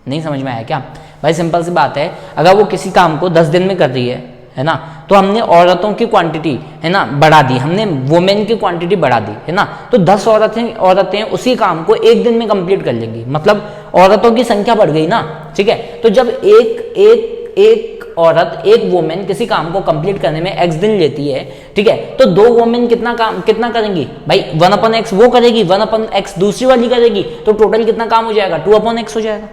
नहीं समझ में आया क्या भाई, सिंपल सी बात है, अगर वो किसी काम को 10 दिन में कर रही है ना, तो हमने औरतों की क्वांटिटी, है ना, बढ़ा दी, हमने वुमेन की क्वांटिटी बढ़ा दी, है ना, तो 10 औरतें उसी काम को एक दिन में कंप्लीट कर लेंगी, मतलब औरतों की संख्या बढ़ गई ना, ठीक है। तो जब एक औरत, एक वुमेन किसी काम को कंप्लीट करने में x दिन लेती है, ठीक है, तो 2 वुमेन कितना करेंगी भाई, 1/x वो करेगी, 1/x दूसरी वाली करेगी, तो टोटल कितना काम हो जाएगा, 2/x हो जाएगा।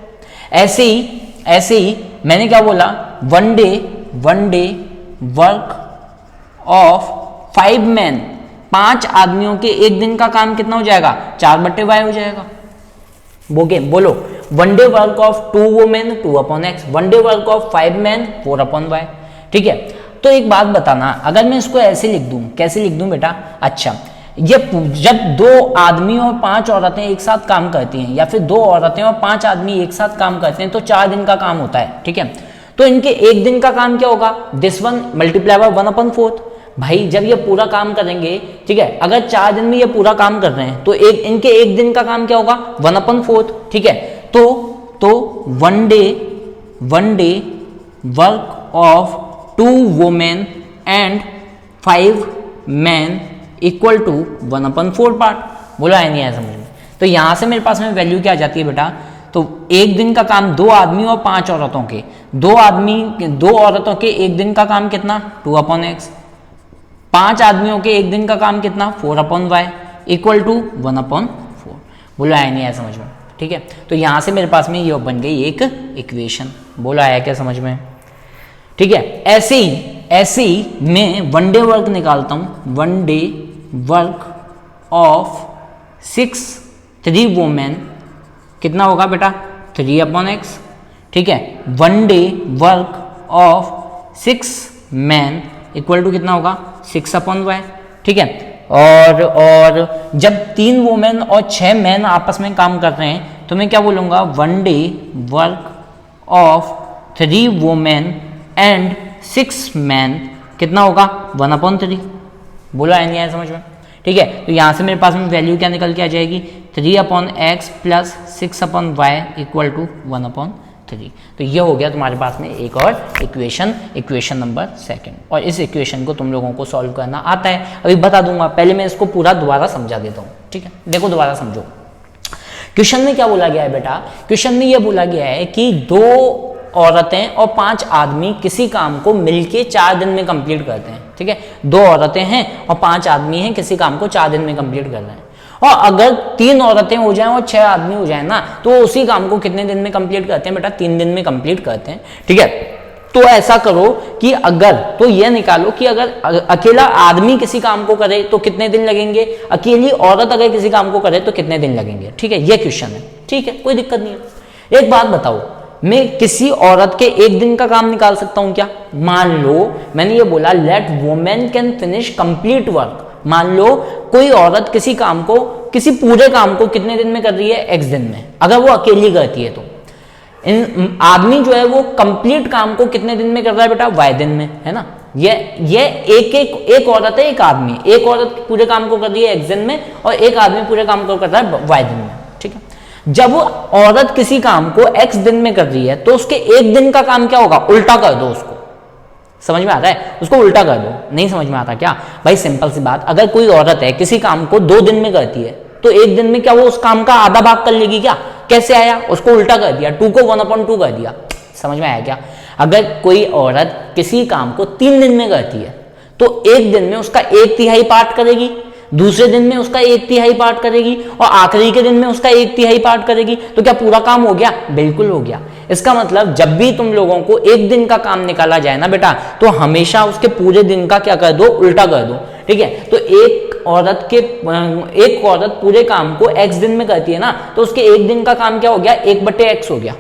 ऐसे ही मैंने क्या बोला, one day work of 5 man, 5 आदमियों के एक दिन का काम कितना हो जाएगा, 4/y हो जाएगा। बोलो one day work of 2 women 2/x, one day work of 5 man 4/y, ठीक है। तो एक बात बताना, अगर मैं इसको ऐसे लिख दूं, कैसे लिख दूं बेटा, अच्छा, ये जब 2 आदमी और 5 औरतें एक साथ काम करती हैं, या फिर 2 औरतें और 5 आदमी एक साथ काम करते हैं, तो 4 दिन का काम होता है, ठीक है। तो इनके एक दिन का काम क्या होगा, दिस वन मल्टीप्लाई बाय 1/4। भाई जब ये पूरा काम करेंगे, ठीक है, अगर 4 दिन में ये पूरा काम कर रहे हैं तो इनके एक दिन का काम क्या होगा, 1/4, ठीक है। तो तो one day work of 2 women and 5 man equal to 1/4 part. बोला है नहीं है समझ में? तो यहां से मेरे पास में वैल्यू क्या आ जाती है बेटा, तो एक दिन का काम 2 आदमी और 5 औरतों के, 2 औरतों के एक दिन का काम कितना 2/x, 5 आदमियों के एक दिन का काम कितना 4/y इक्वल टू 1/4। बोला है नहीं है समझ में? ठीक है, तो यहां से मेरे पास में ये बन गई एक इक्वेशन। बोला है क्या समझ में? ठीक है, ऐसे ही मैं वन डे वर्क निकालता हूं, one day work of 3 women कितना होगा बेटा 3/x। ठीक है, one day work of 6 man equal to कितना होगा 6/y। ठीक है, और जब 3 वुमेन और 6 मैन आपस में काम कर रहे हैं तो मैं क्या बोलूंगा, one day work of 3 women and 6 man कितना होगा 1/3। बोला है नहीं है समझ में? ठीक है, तो यहां से मेरे पास में वैल्यू क्या निकल के आ जाएगी 3/x plus 6/y equal to 1/3। तो ये हो गया तुम्हारे पास में एक और इक्वेशन नंबर 2। और इस इक्वेशन को तुम लोगों को सॉल्व करना आता है, अभी बता दूंगा, पहले मैं इसको पूरा दोबारा समझा देता हूँ। ठीक है, देखो दोबारा समझो। क्वेश्चन में क्या बोला गया है बेटा, क्वेश्चन में ये बोला गया है कि 2 औरतें और 5 आदमी किसी काम को मिलके 4 दिन में कंप्लीट करते हैं। ठीक है, 2 औरतें हैं और 5 आदमी हैं, किसी काम को 4 दिन में कंप्लीट कर रहे हैं। और अगर 3 औरतें हो जाएं और 6 आदमी हो जाएं ना, तो उसी काम को कितने दिन में कंप्लीट करते हैं बेटा 3 दिन में कंप्लीट करते हैं। ठीक है, तो ऐसा करो कि अगर, तो ये निकालो कि अगर अकेला आदमी किसी काम को करे तो कितने दिन लगेंगे, अकेली औरत अगर किसी काम को करे तो कितने दिन लगेंगे। ठीक है, ये क्वेश्चन है। ठीक है, कोई दिक्कत नहीं है। एक बात बताओ, मैं किसी औरत के एक दिन का काम निकाल सकता हूं क्या? मान लो मैंने ये बोला let women can finish complete work. मान लो कोई औरत किसी काम को, किसी पूरे काम को कितने दिन में कर रही है x दिन में, अगर वो अकेली करती है तो। आदमी जो है वो कंप्लीट काम को कितने दिन में कर रहा है बेटा y दिन में, है ना? ये एक औरत है, एक आदमी, एक औरत पूरे काम को कर रही है x दिन में और एक आदमी पूरे काम को कर रहा है y दिन में। ठीक है, जब औरत किसी काम को x दिन में कर रही है तो उसके एक दिन का काम क्या होगा, उल्टा कर दो उसको। समझ में आता है? उसको उल्टा कर दो। नहीं समझ में आता क्या भाई? सिंपल सी बात, अगर कोई औरत है किसी काम को 2 दिन में करती है तो एक दिन में क्या वो उस काम का आधा भाग कर लेगी क्या? कैसे आया? उसको उल्टा कर दिया, 2 को 1/2 कर दिया। समझ में आया क्या? अगर कोई औरत किसी काम को 3 दिन में करती है तो एक दिन में उसका 1/3 पार्ट करेगी, दूसरे दिन में उसका 1/3 पार्ट करेगी और आखिरी के दिन में उसका 1/3 पार्ट करेगी। तो क्या पूरा काम हो गया? बिल्कुल हो गया। इसका मतलब जब भी तुम लोगों को एक दिन का काम निकाला जाए ना बेटा, तो हमेशा उसके पूरे दिन का क्या कर दो, उल्टा कर दो। ठीक है, तो एक औरत पूरे काम को x दिन में करती है ना, तो उसके एक दिन का काम क्या हो गया, 1/x हो गया।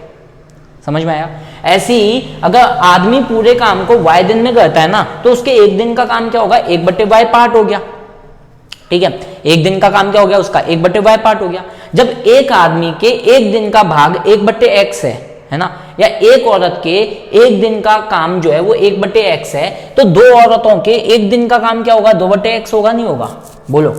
समझ में आया? ऐसे ही अगर आदमी पूरे काम को y दिन में करता है ना, तो उसके एक दिन का काम क्या होगा, 1/y पार्ट हो गया। ठीक है, एक दिन का काम क्या हो गया उसका, 1/y पार्ट हो गया। जब एक आदमी के एक दिन का भाग 1/x है ना, या एक औरत के एक दिन का काम जो है वो 1/x है, तो 2 औरतों के एक दिन का काम क्या होगा, 2/x होगा, नहीं होगा? बोलो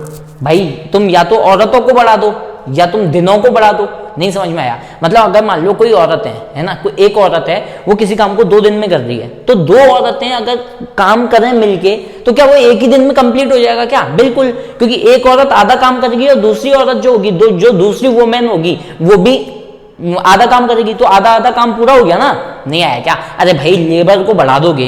भाई, तुम या तो औरतों को बढ़ा दो या तुम दिनों को बढ़ा दो। नहीं समझ में आया? मतलब अगर मान लो कोई औरत है ना, कोई एक औरत है वो किसी काम को 2 दिन में कर रही है, तो 2 औरतें अगर काम करें मिलके तो क्या वो एक ही दिन में कंप्लीट हो जाएगा क्या? बिल्कुल, क्योंकि एक औरत आधा काम करेगी और दूसरी औरत जो होगी, जो दूसरी वुमेन होगी, वो भी आधा काम करेगी, तो आधा काम पूरा हो गया ना। नहीं आया क्या? अरे भाई लेबर को बढ़ा दोगे,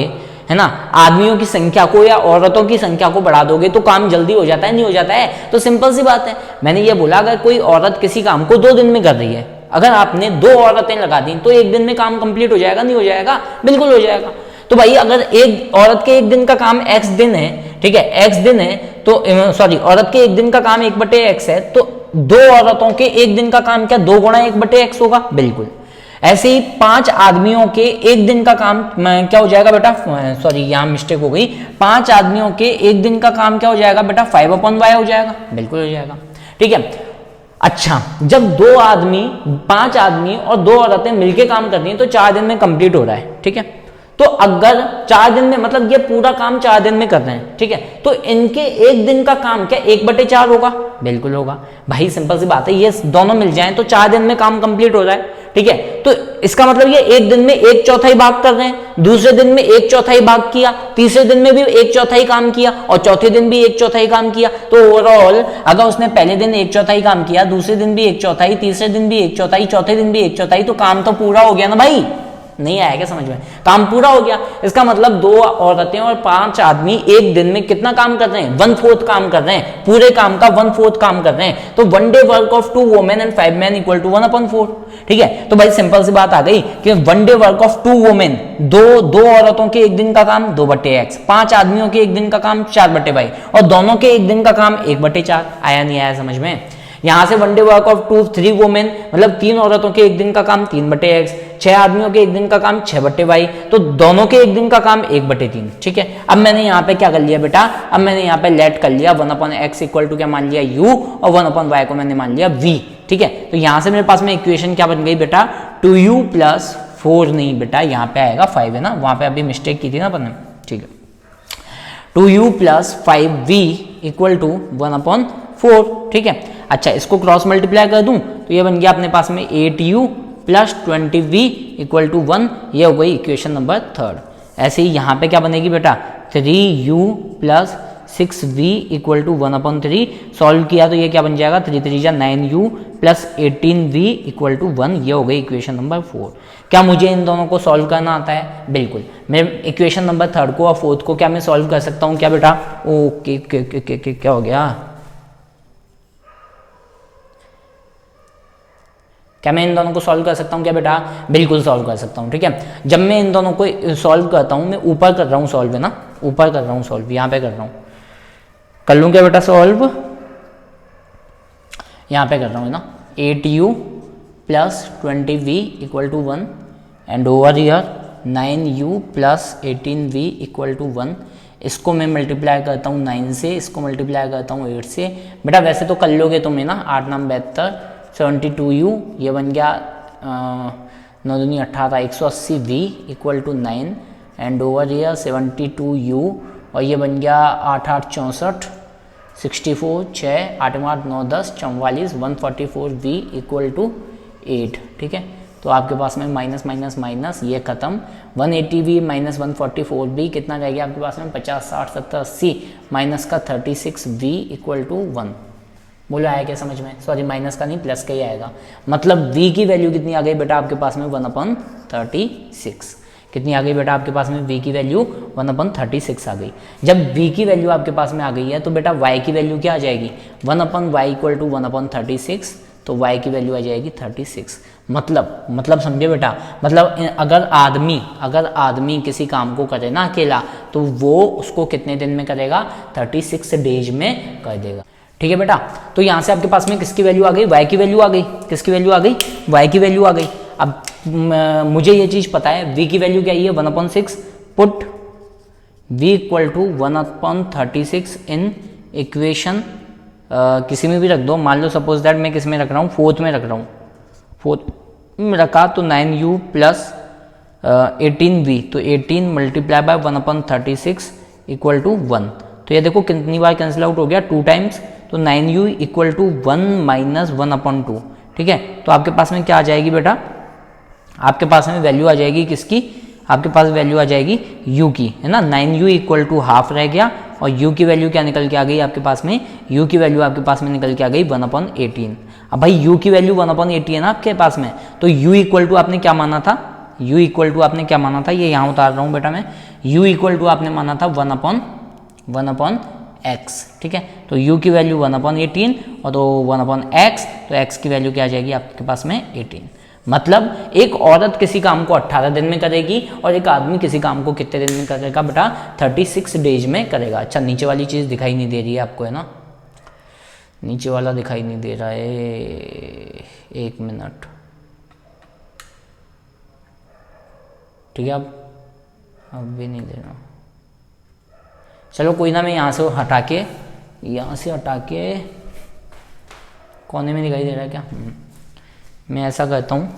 है ना, आदमियों की संख्या को या औरतों की संख्या को बढ़ा दोगे तो काम जल्दी हो जाता है, नहीं हो जाता है? तो सिंपल सी बात है। मैंने ये बोला अगर कोई औरत किसी काम को 2 दिन में कर रही है, अगर आपने 2 औरतें लगा दी तो एक दिन में काम कंप्लीट हो जाएगा, नहीं हो जाएगा? बिल्कुल हो जाएगा। तो भाई अगर एक औरत के एक दिन का काम x दिन है, ठीक है, x दिन है, तो सॉरी, औरत के एक दिन का काम 1/x है, तो 2 औरतों के एक दिन का काम क्या 2 गुणा 1/x होगा? बिल्कुल। ऐसे ही 5 आदमियों के एक दिन का काम क्या हो जाएगा बेटा, सॉरी यहाँ मिस्टेक हो गई, 5 आदमियों के एक दिन का काम क्या हो जाएगा बेटा, 5/y हो जाएगा। बिल्कुल हो जाएगा। ठीक है, अच्छा, जब 5 आदमी और 2 औरतें मिलके काम करती हैं तो 4 दिन में कंप्लीट हो रहा है। ठीक है, तो अगर 4 दिन में, मतलब ये पूरा काम 4 दिन में कर रहे हैं, ठीक है, तो इनके एक दिन का काम क्या 1/4 होगा? बिल्कुल होगा। भाई सिंपल सी बात है, ये दोनों मिल जाएं तो 4 दिन में काम कंप्लीट हो रहा है। ठीक है। तो इसका मतलब ये एक दिन में 1/4 भाग कर रहे हैं, दूसरे दिन में 1/4 भाग किया, तीसरे दिन में भी 1/4 काम किया और चौथे दिन भी 1/4 काम किया। तो ओवरऑल अगर उसने पहले दिन 1/4 काम किया, दूसरे दिन भी 1/4, तीसरे दिन भी 1/4, चौथे दिन भी 1/4, तो काम तो पूरा हो गया ना भाई। नहीं आया क्या समझ में? काम पूरा हो गया। इसका मतलब 2 औरतें और 5 आदमी एक दिन में कितना काम कर रहे हैं? 1/4 काम कर रहे हैं, पूरे काम का 1/4 काम कर रहे हैं। तो 1 day work of 2 women and 5 men equal to 1/4। ठीक है, तो भाई सिंपल सी बात आ गई कि 1 डे वर्क ऑफ 2 वुमेन, दो औरतों के एक दिन का काम 2/x, 5 आदमियों के एक दिन का काम 4/y और दोनों के एक दिन का काम 1/4। आया नहीं आया समझ में? यहां से 1 डे वर्क ऑफ 3 वुमेन मतलब 3 औरतों के एक दिन का काम 3/x, 6 आदमियों के एक दिन का काम 6/y, तो दोनों के एक दिन का काम 1/3। ठीक है, अब मैंने यहाँ पे क्या कर लिया बेटा? अब मैंने यहाँ पे लेट कर लिया 1/x इक्वल टू क्या मान लिया? u, और 1/y को मैंने मान लिया v। ठीक है, तो यहां से मेरे पास में इक्वेशन क्या बन गई बेटा? 2u + 4 नहीं बेटा, यहाँ पे आएगा 5 है ना, वहां पे अभी मिस्टेक की थी ना अपन ने। ठीक है, 2u + 5v इक्वल टू 1/4। ठीक है, अच्छा इसको क्रॉस मल्टीप्लाई कर दूं तो ये बन गया अपने पास में 8u + 20v इक्वल टू 1। ये हो गई इक्वेशन नंबर 3। ऐसे ही यहाँ पे क्या बनेगी बेटा? 3u + 6v equal to 1/3। Solve किया तो ये क्या बन जाएगा? 3 3 जा 9u + 18v इक्वल टू 1। ये हो गई इक्वेशन नंबर 4। क्या मुझे इन दोनों को सॉल्व करना आता है? बिल्कुल। मैं इक्वेशन नंबर 3 को और 4 को क्या मैं सॉल्व कर सकता हूँ क्या बेटा? ओके क्या हो गया? क्या मैं इन दोनों को सॉल्व कर सकता हूँ क्या बेटा? बिल्कुल सॉल्व कर सकता हूँ। ठीक है, जब मैं इन दोनों को सॉल्व करता हूँ, मैं ऊपर कर रहा हूँ सॉल्व है ना, ऊपर कर रहा हूँ सॉल्व, यहाँ पे कर रहा हूँ, कर लूँ क्या बेटा सॉल्व? यहाँ पे कर रहा हूँ ना, 8u + 20v equal to 1 and over here 9u + 18v equal to 1। इसको मैं मल्टीप्लाई करता हूँ 9 से, इसको मल्टीप्लाई करता हूँ 8 से। बेटा वैसे तो कर लोगे तुम्हें ना, 8 9 72, 72u, ये बन गया 9 दूनी 18, 180v equal to 9 and over here 72u, और ये बन गया 8 8 64, 64 6 8 8 9 10 44, 144v इक्वल टू 8। ठीक है, तो आपके पास में माइनस माइनस माइनस ये खत्म, 180v - 144v कितना रह गया आपके पास में? 50 60 70 80 माइनस का 36v इक्वल टू 1। बोलो आया क्या समझ में? सॉरी माइनस का नहीं, प्लस का ही आएगा। मतलब v की वैल्यू कितनी आ गई बेटा आपके पास में? 1/36। कितनी आ गई बेटा आपके पास में? v की वैल्यू 1/36 आ गई। जब v की वैल्यू आपके पास में आ गई है तो बेटा y की वैल्यू क्या आ जाएगी? 1/y इक्वल टू 1/36, तो y की वैल्यू आ जाएगी 36। मतलब समझे बेटा? मतलब अगर आदमी किसी काम को करे ना अकेला, तो वो उसको कितने दिन में करेगा? 36 डेज में कर देगा। ठीक है बेटा, तो यहाँ से आपके पास में किसकी वैल्यू आ गई? y की वैल्यू आ गई। किसकी वैल्यू आ गई? y की वैल्यू आ गई। अब मुझे ये चीज़ पता है v की वैल्यू क्या है? 1/6। Put v equal to 1/36 in equation किसी में भी रख दो। मान लो सपोज दैट मैं किस में रख रहा हूँ? 4th में रख रहा हूँ। 4th में रखा तो 9u + 18v, तो 18 मल्टीप्लाई बाय 1/36 इक्वल टू 1। तो ये देखो कितनी बार कैंसिल आउट हो गया? 2 टाइम्स, तो 9u इक्वल टू 1 - 1/2। ठीक है, तो आपके पास में क्या आ जाएगी बेटा? आपके पास में वैल्यू आ जाएगी किसकी? आपके पास वैल्यू आ जाएगी u की, है ना। 9u इक्वल टू हाफ रह गया और u की वैल्यू क्या निकल के आ गई आपके पास में? u की वैल्यू आपके पास में निकल के आ गई 1/18। अब भाई u की वैल्यू 1/18 है ना आपके पास में, तो u इक्वल टू आपने क्या माना था? u इक्वल टू आपने क्या माना था? ये यहाँ उतार रहा हूँ बेटा मैं। u इक्वल टू आपने माना था 1/x। ठीक है, तो u की वैल्यू 1/18 और तो 1/x, तो x की वैल्यू क्या आ जाएगी आपके पास में? 18। मतलब एक औरत किसी काम को 18 दिन में करेगी और एक आदमी किसी काम को कितने दिन में करेगा बेटा? 36 डेज में करेगा। अच्छा नीचे वाली चीज़ दिखाई नहीं दे रही है आपको, है ना? नीचे वाला दिखाई नहीं दे रहा है, 1 मिनट। ठीक है, अब भी नहीं दे रहा। चलो कोई ना, मैं यहाँ से हटा के कोने में दिखाई दे रहा है क्या? मैं ऐसा करता हूँ,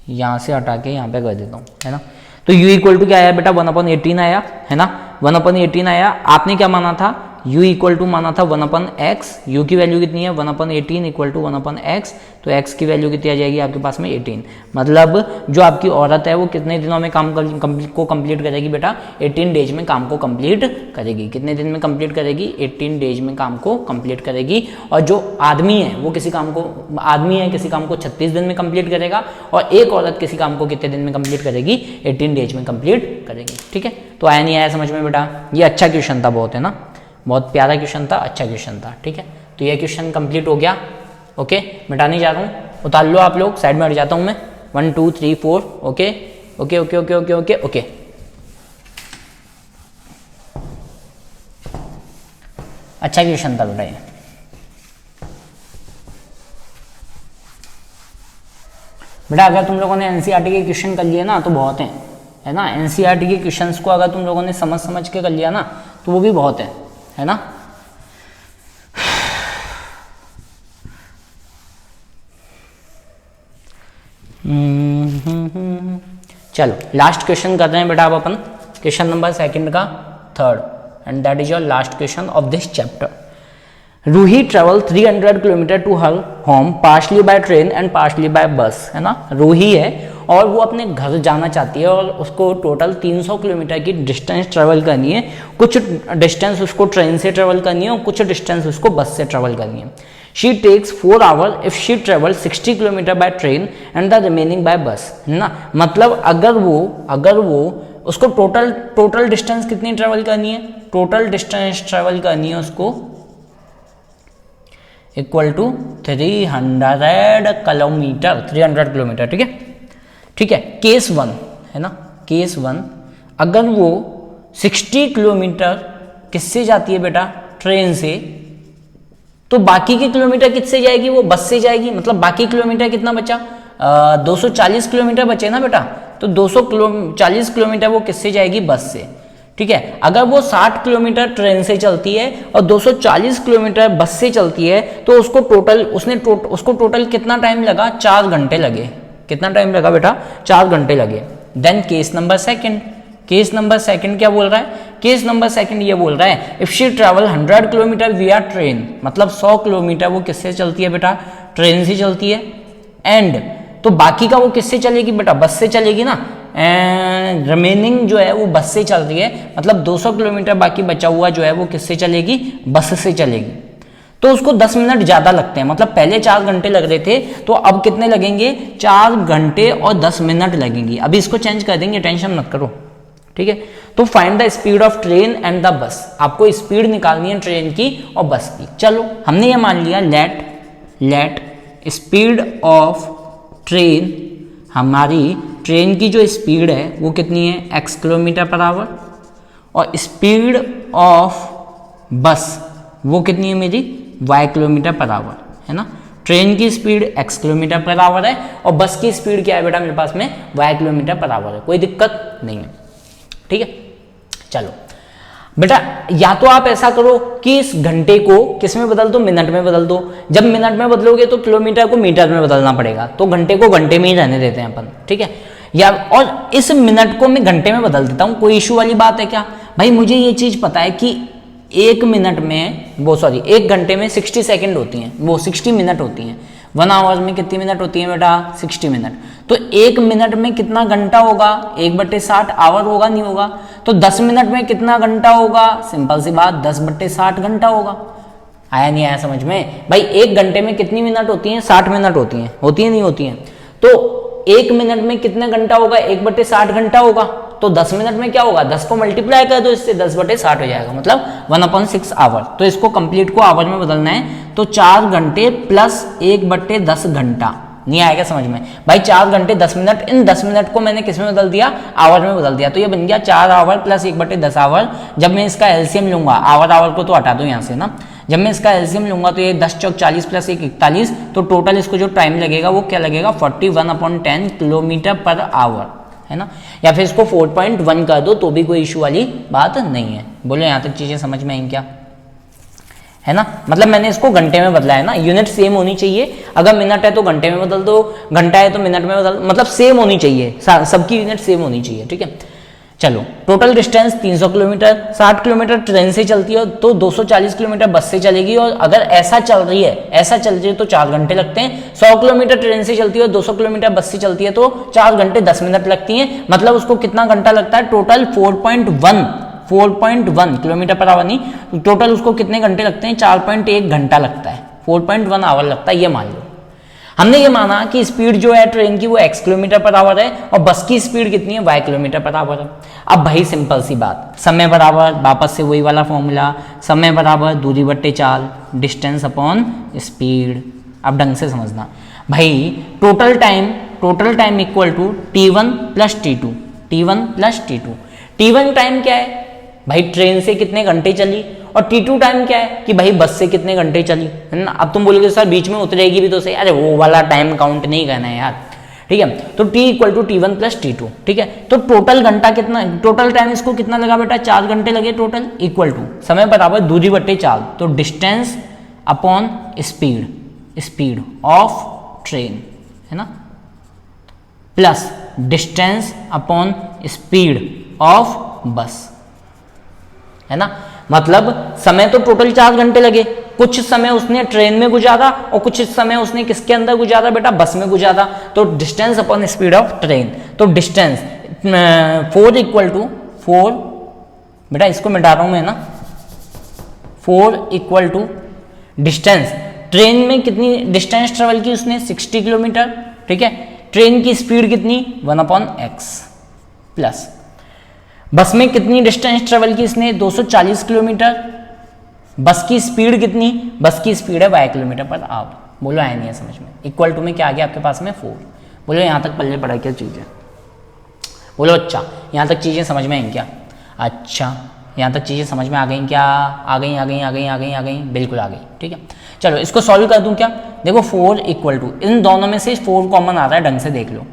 यहाँ से हटा के यहाँ पे कर देता हूँ, है ना। तो u इक्वल टू क्या आया बेटा? 1/18 आया, है ना। 1/18 आया। आपने क्या माना था? u इक्वल टू माना था 1/x, u की वैल्यू कितनी है 1/18 इक्वल टू 1/x, तो x की वैल्यू कितनी आ जाएगी आपके पास में 18। मतलब जो आपकी औरत है वो कितने दिनों में काम को कंप्लीट करेगी बेटा, 18 डेज में काम को कंप्लीट करेगी। कितने दिन में कंप्लीट करेगी, 18 डेज में काम को कंप्लीट करेगी। और जो आदमी है वो किसी काम को 36 दिन में कंप्लीट करेगा, और एक औरत किसी काम को कितने दिन में कंप्लीट करेगी, 18 डेज में कंप्लीट करेगी। ठीक है, तो आया नहीं आया समझ में बेटा, ये अच्छा क्वेश्चन था बहुत, है ना, बहुत प्यारा क्वेश्चन था, अच्छा क्वेश्चन था। ठीक है, तो ये क्वेश्चन कंप्लीट हो गया। ओके, मिटाने जा रहा हूँ, उतार लो आप लोग, साइड में हट जाता हूँ मैं। 1 2 3 4 okay okay okay okay okay okay okay. अच्छा क्वेश्चन था बेटा ये। बेटा अगर तुम लोगों ने एनसीईआरटी के क्वेश्चन कर लिए ना तो बहुत हैं, है ना। एनसीईआरटी के क्वेश्चंस को अगर तुम लोगों ने समझ के कर लिया ना तो वो भी बहुत है ना। चलो लास्ट क्वेश्चन कर रहे हैं बेटा अब अपन, क्वेश्चन नंबर 2 का 3rd, and that is your last question of this chapter. Ruhi travel 300 kilometre to her home partially by train and partially by bus, है ना। रूही है और वो अपने घर जाना चाहती है और उसको टोटल 300 किलोमीटर की डिस्टेंस ट्रेवल करनी है। कुछ डिस्टेंस उसको ट्रेन से ट्रेवल करनी है और कुछ डिस्टेंस उसको बस से ट्रेवल करनी है। She takes 4 hour if she travel 60 kilometre by train and the remaining by bus, है ना। मतलब अगर वो उसको टोटल डिस्टेंस कितनी ट्रेवल करनी है, टोटल डिस्टेंस ट्रेवल करनी है उसको इक्वल टू 300 किलोमीटर। ठीक है, केस 1 है ना, केस 1 अगर वो 60 किलोमीटर किससे जाती है बेटा, ट्रेन से, तो बाकी के किलोमीटर किससे जाएगी, वो बस से जाएगी। मतलब बाकी किलोमीटर कितना बचा, 240 किलोमीटर बचे ना बेटा, तो 240 किलोमीटर वो किससे जाएगी, बस से। ठीक है, अगर वो 60 किलोमीटर ट्रेन से चलती है और 240 किलोमीटर बस से चलती है तो उसको टोटल कितना टाइम लगा, 4 घंटे लगे। कितना टाइम लगा बेटा, 4 घंटे लगे। देन केस नंबर सेकंड क्या बोल रहा है, केस नंबर 2 ये बोल रहा है इफ शी ट्रैवल 100 किलोमीटर विया ट्रेन, मतलब 100 किलोमीटर वो किससे चलती है बेटा, ट्रेन से चलती है। एंड तो बाकी का वो किससे चलेगी बेटा, बस से चलेगी ना। एंड रिमेनिंग जो है वो बस से चल रही है, मतलब 200 किलोमीटर बाकी बचा हुआ जो है वो किससे चलेगी, बस से चलेगी। तो उसको 10 मिनट ज़्यादा लगते हैं, मतलब पहले 4 घंटे लग रहे थे तो अब कितने लगेंगे, 4 घंटे और 10 मिनट लगेंगी। अभी इसको चेंज कर देंगे, टेंशन मत करो। ठीक है, तो find the speed of train and the bus, आपको स्पीड निकालनी है ट्रेन की और बस की। चलो हमने ये मान लिया लेट स्पीड ऑफ ट्रेन, हमारी ट्रेन की जो स्पीड है वो कितनी है, x किलोमीटर पर आवर, और स्पीड ऑफ बस वो कितनी है मेरी, y किलोमीटर पर आवर, है ना। ट्रेन की speed x kilometre per our है और बस की स्पीड क्या है बेटा मेरे पास में, y किलोमीटर पर आवर है, कोई दिक्कत नहीं है। ठीक है, चलो बेटा या तो आप ऐसा करो कि इस घंटे को किस में बदल दो, मिनट में बदल दो। जब मिनट में बदलोगे तो किलोमीटर को मीटर में बदलना पड़ेगा, तो घंटे को घंटे में ही रहने देते हैं अपन। ठीक है, या और इस मिनट को मैं घंटे में बदल देता हूँ, कोई इशू वाली बात है क्या भाई। मुझे ये चीज पता है कि एक घंटे में 60 सेकंड होती हैं, वो 60 मिनट होती हैं। 1 आवर में कितनी मिनट होती है बेटा, 60 मिनट। तो 1 मिनट में कितना घंटा होगा, 1/60 आवर होगा, नहीं होगा। तो 10 मिनट में कितना घंटा होगा, सिंपल सी बात 10/60 घंटा होगा। आया नहीं आया समझ में भाई। 1 घंटे में कितनी मिनट होती हैं, 60 मिनट होती हैं नहीं होती हैं। तो 1 मिनट में कितने घंटा होगा, 1/60 घंटा होगा। तो 10 मिनट में क्या होगा, 10 को मल्टीप्लाई कर दो इससे, 10/60 हो जाएगा, मतलब 1/6 आवर। तो इसको कंप्लीट को आवर में बदलना है, तो 4 घंटे प्लस 1/10 घंटा। नहीं आएगा समझ में भाई, 4 घंटे 10 मिनट, इन 10 मिनट को मैंने किस में बदल दिया, आवर में बदल दिया। तो ये बन गया 4 आवर प्लस 1/10 आवर। जब मैं इसका एलसीएम लूंगा, आवर को तो हटा दो यहाँ से ना, जब मैं इसका एलसीएम लूंगा तो ये 10 चौक 40 प्लस 1 41, तो टोटल इसको जो टाइम लगेगा वो क्या लगेगा, 41/10 किलोमीटर पर आवर, है ना। या फिर इसको 4.1 कर दो तो भी कोई इशू वाली बात नहीं है। बोलो यहाँ तक चीजें समझ में आई क्या, है ना। मतलब मैंने इसको घंटे में बदला है ना, यूनिट सेम होनी चाहिए। अगर मिनट है तो घंटे में बदल दो, घंटा है तो मिनट में बदल, मतलब सेम होनी चाहिए, सबकी यूनिट सेम होनी चाहिए। ठीक है, चलो total distance 300 kilometre, 60 kilometre train से चलती है तो 240 किलोमीटर बस से चलेगी, और अगर ऐसा चल रही है तो 4 घंटे लगते हैं। 100 किलोमीटर ट्रेन से चलती है, 200 किलोमीटर बस से चलती है तो 4 घंटे 10 मिनट लगती हैं। मतलब उसको कितना घंटा लगता है टोटल 4.1 किलोमीटर पर आवर नहीं, टोटल उसको कितने घंटे लगते हैं 4.1 घंटा लगता है, 4.1 आवर लगता है, ये मान लो। हमने ये माना कि स्पीड जो है ट्रेन की वो x किलोमीटर पर आवर है और बस की स्पीड कितनी है y किलोमीटर पर आवर है। अब भाई सिंपल सी बात, समय बराबर वापस से वही वाला फॉर्मूला, समय बराबर दूरी बट्टे चाल, डिस्टेंस अपॉन स्पीड। अब ढंग से समझना भाई, total time equal to T1 plus T2, T1 plus T2। T1 time क्या है भाई, ट्रेन से कितने घंटे चली, और T2 टाइम क्या है कि भाई बस से कितने घंटे चली, है ना। अब तुम बोलोगे सर बीच में उतरेगी भी तो सही, अरे वो वाला टाइम काउंट नहीं करना है यार, ठीक है। तो T equal to T1 plus T2, ठीक है। तो टोटल घंटा कितना, टोटल टाइम इसको कितना लगा बेटा, 4 घंटे लगे टोटल, इक्वल टू समय बराबर दूरी बट्टे चाल, तो distance upon speed of train, है ना, plus distance upon speed of बस, है ना। मतलब समय तो टोटल 4 घंटे लगे, कुछ समय उसने ट्रेन में गुजारा और कुछ समय उसने किसके अंदर गुजारा बेटा, बस में गुजारा। तो distance upon speed of train, तो डिस्टेंस 4 इक्वल टू 4, बेटा इसको मिटा रहा हूं मैं ना, 4 इक्वल टू डिस्टेंस, ट्रेन में कितनी डिस्टेंस ट्रेवल की उसने 60 किलोमीटर, ठीक है। ट्रेन की स्पीड कितनी 1/x, प्लस बस में कितनी डिस्टेंस ट्रेवल की इसने 240 किलोमीटर, बस की स्पीड कितनी, बस की स्पीड है y किलोमीटर पर आवर। बोलो आया नहीं है समझ में, इक्वल टू में क्या आ गया आपके पास में 4। बोलो यहाँ तक पल्ले पड़ा क्या चीज़ है, बोलो अच्छा यहाँ तक चीज़ें समझ में आई क्या, अच्छा यहाँ तक चीज़ें समझ में आ गई क्या, आ गई, बिल्कुल आ गई, ठीक है। चलो इसको सॉल्व कर दूं क्या, देखो 4 इक्वल टू, इन दोनों में से 4 कॉमन आ रहा है, ढंग से देख लो,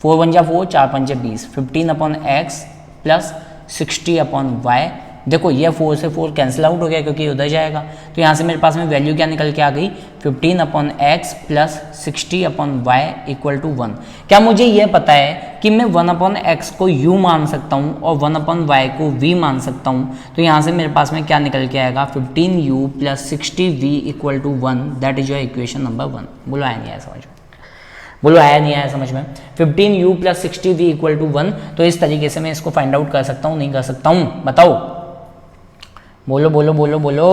4 1 जा 4, 4 5 20, 15/x प्लस 60/y। देखो ये 4 से 4 कैंसिल आउट हो गया क्योंकि उधर जाएगा, तो यहाँ से मेरे पास में वैल्यू क्या निकल के आ गई, 15/x plus 60/y equal to 1। क्या मुझे ये पता है कि मैं 1/x को u मान सकता हूँ और 1/y को v मान सकता हूँ, तो यहाँ से मेरे पास में क्या निकल के आएगा, 15u plus 60v equal to 1, that is your equation number 1। बोलो आया नहीं आया समझ में, बोलो आया नहीं आया समझ में, 15u plus 60v equal to 1। तो इस तरीके से मैं इसको फाइंड आउट कर सकता हूँ, नहीं कर सकता हूँ, बताओ, बोलो बोलो बोलो बोलो,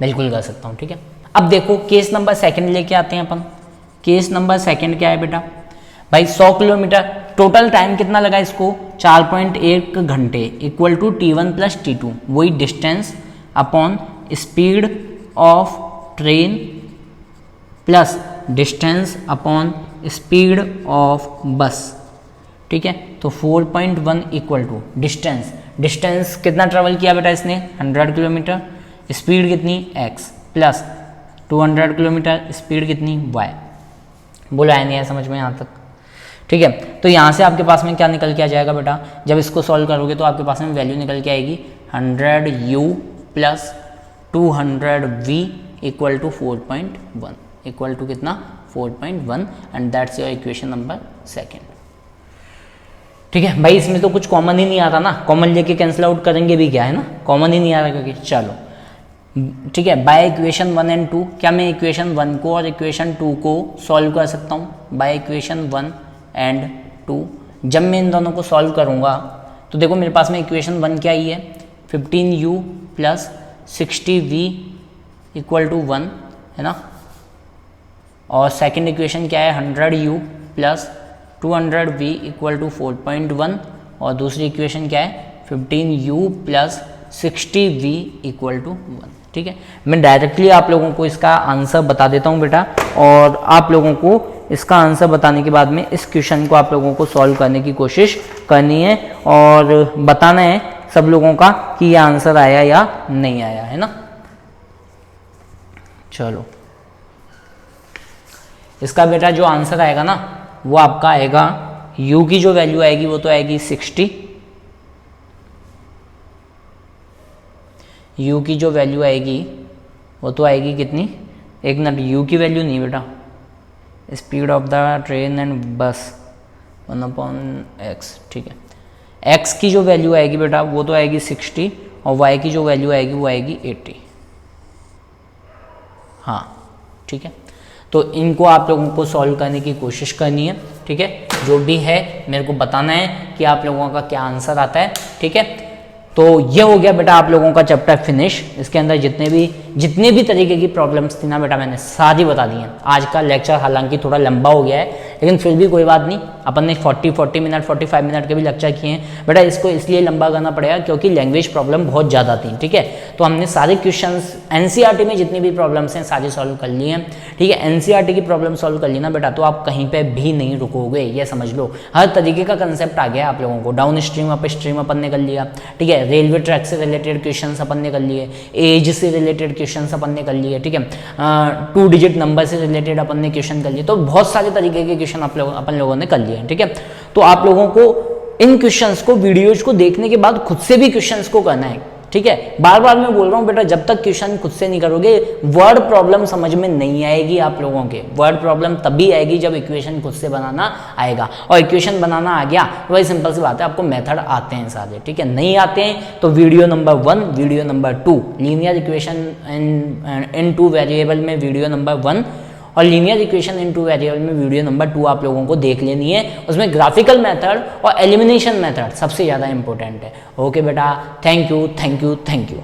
बिल्कुल कर सकता हूँ, ठीक है। अब देखो केस नंबर सेकंड लेके आते हैं अपन। केस नंबर सेकंड क्या है बेटा, भाई 100 किलोमीटर, टोटल टाइम कितना लगा इसको, 4.1 घंटे, equal to T1 plus T2, वही distance upon speed of train plus distance upon speed of बस, ठीक है। तो 4.1 इक्वल टू डिस्टेंस कितना ट्रेवल किया बेटा इसने, 100 किलोमीटर, स्पीड कितनी x, प्लस 200 किलोमीटर, स्पीड कितनी y। बोला है नहीं है समझ में यहाँ तक, ठीक है। तो यहाँ से आपके पास में क्या निकल के आ जाएगा बेटा, जब इसको सॉल्व करोगे तो आपके पास में वैल्यू निकल के आएगी 100u plus 200v equal to 4.1, equal to कितना 4.1, and that's your equation number second, ठीक है। भाई इसमें तो कुछ कॉमन ही नहीं आ रहा ना, कॉमन लेके कैंसिल आउट करेंगे भी क्या, है ना, कॉमन ही नहीं आ रहा क्योंकि, चलो ठीक है। बाय इक्वेशन 1 एंड 2, क्या मैं इक्वेशन 1 को और इक्वेशन 2 को सॉल्व कर सकता हूँ, बाय इक्वेशन 1 एंड 2। जब मैं इन दोनों को सॉल्व करूँगा तो देखो मेरे पास में इक्वेशन 1 क्या ही है, 15u plus 60v equal to 1, है ना, और सेकेंड इक्वेशन क्या है, 100u plus 200v equal to 4.1, और दूसरी इक्वेशन क्या है, 15u plus 60v equal to 1, ठीक है। मैं डायरेक्टली आप लोगों को इसका आंसर बता देता हूँ बेटा, और आप लोगों को इसका आंसर बताने के बाद में इस क्वेश्चन को आप लोगों को सॉल्व करने की कोशिश करनी है और बताना है सब लोगों का कि ये आंसर आया या नहीं आया, है ना। चलो इसका बेटा जो आंसर आएगा ना वो आपका आएगा, u की जो वैल्यू आएगी वो तो आएगी 60, u की जो वैल्यू आएगी वो तो आएगी कितनी, एक मिनट, u की वैल्यू नहीं बेटा, speed of the train and बस 1/x, ठीक है। x की जो वैल्यू आएगी बेटा वो तो आएगी 60 और y की जो वैल्यू आएगी वो आएगी 80। हाँ ठीक है, तो इनको आप लोगों को सॉल्व करने की कोशिश करनी है। ठीक है, जो भी है मेरे को बताना है कि आप लोगों का क्या आंसर आता है। ठीक है, तो ये हो गया बेटा आप लोगों का चैप्टर फिनिश। इसके अंदर जितने भी तरीके की प्रॉब्लम्स थी ना बेटा मैंने सारी बता दी हैं। आज का लेक्चर हालांकि थोड़ा लंबा हो गया है, लेकिन फिर भी कोई बात नहीं, अपन ने 40 मिनट 45 मिनट के भी लेक्चर किए हैं बेटा। इसको इसलिए लंबा करना पड़ेगा क्योंकि लैंग्वेज प्रॉब्लम बहुत ज़्यादा थी। ठीक है, तो हमने सारे क्वेश्चंस एनसीईआरटी में जितनी भी प्रॉब्लम्स हैं सारी सॉल्व कर ली हैं। ठीक है, एनसीईआरटी की प्रॉब्लम सॉल्व कर ली ना बेटा तो आप कहीं पर भी नहीं रुकोगे, ये समझ लो। हर तरीके का कंसेप्ट आ गया आप लोगों को। डाउन स्ट्रीम अप स्ट्रीम अपन ने कर लिया। ठीक है, रेलवे ट्रैक से रिलेटेड क्वेश्चंस अपन ने कर लिए, एज से रिलेटेड क्वेश्चंस अपन ने कर लिए। ठीक है, 2 डिजिट नंबर से रिलेटेड अपन ने क्वेश्चन कर लिए। तो बहुत सारे तरीके के क्वेश्चन अपन लोगों ने कर लिए। ठीक है, तो आप लोगों को इन क्वेश्चंस को वीडियोज को देखने के बाद खुद से भी क्वेश्चंस को करना है। ठीक है, बार बार मैं बोल रहा हूं बेटा, जब तक क्वेश्चन खुद से नहीं करोगे वर्ड प्रॉब्लम समझ में नहीं आएगी आप लोगों के। वर्ड प्रॉब्लम तभी आएगी जब इक्वेशन खुद से बनाना आएगा, और इक्वेशन बनाना आ गया तो वही सिंपल सी बात है, आपको मेथड आते हैं सारे। ठीक है, नहीं आते हैं तो video number 1 video number 2 linear equation in 2 variable में वीडियो नंबर 1 और लीनियर इक्वेशन इन 2 वेरिएबल में वीडियो नंबर 2 आप लोगों को देख लेनी है। उसमें ग्राफिकल मेथड और एलिमिनेशन मेथड सबसे ज़्यादा इंपॉर्टेंट है। ओके बेटा, thank you thank you thank you.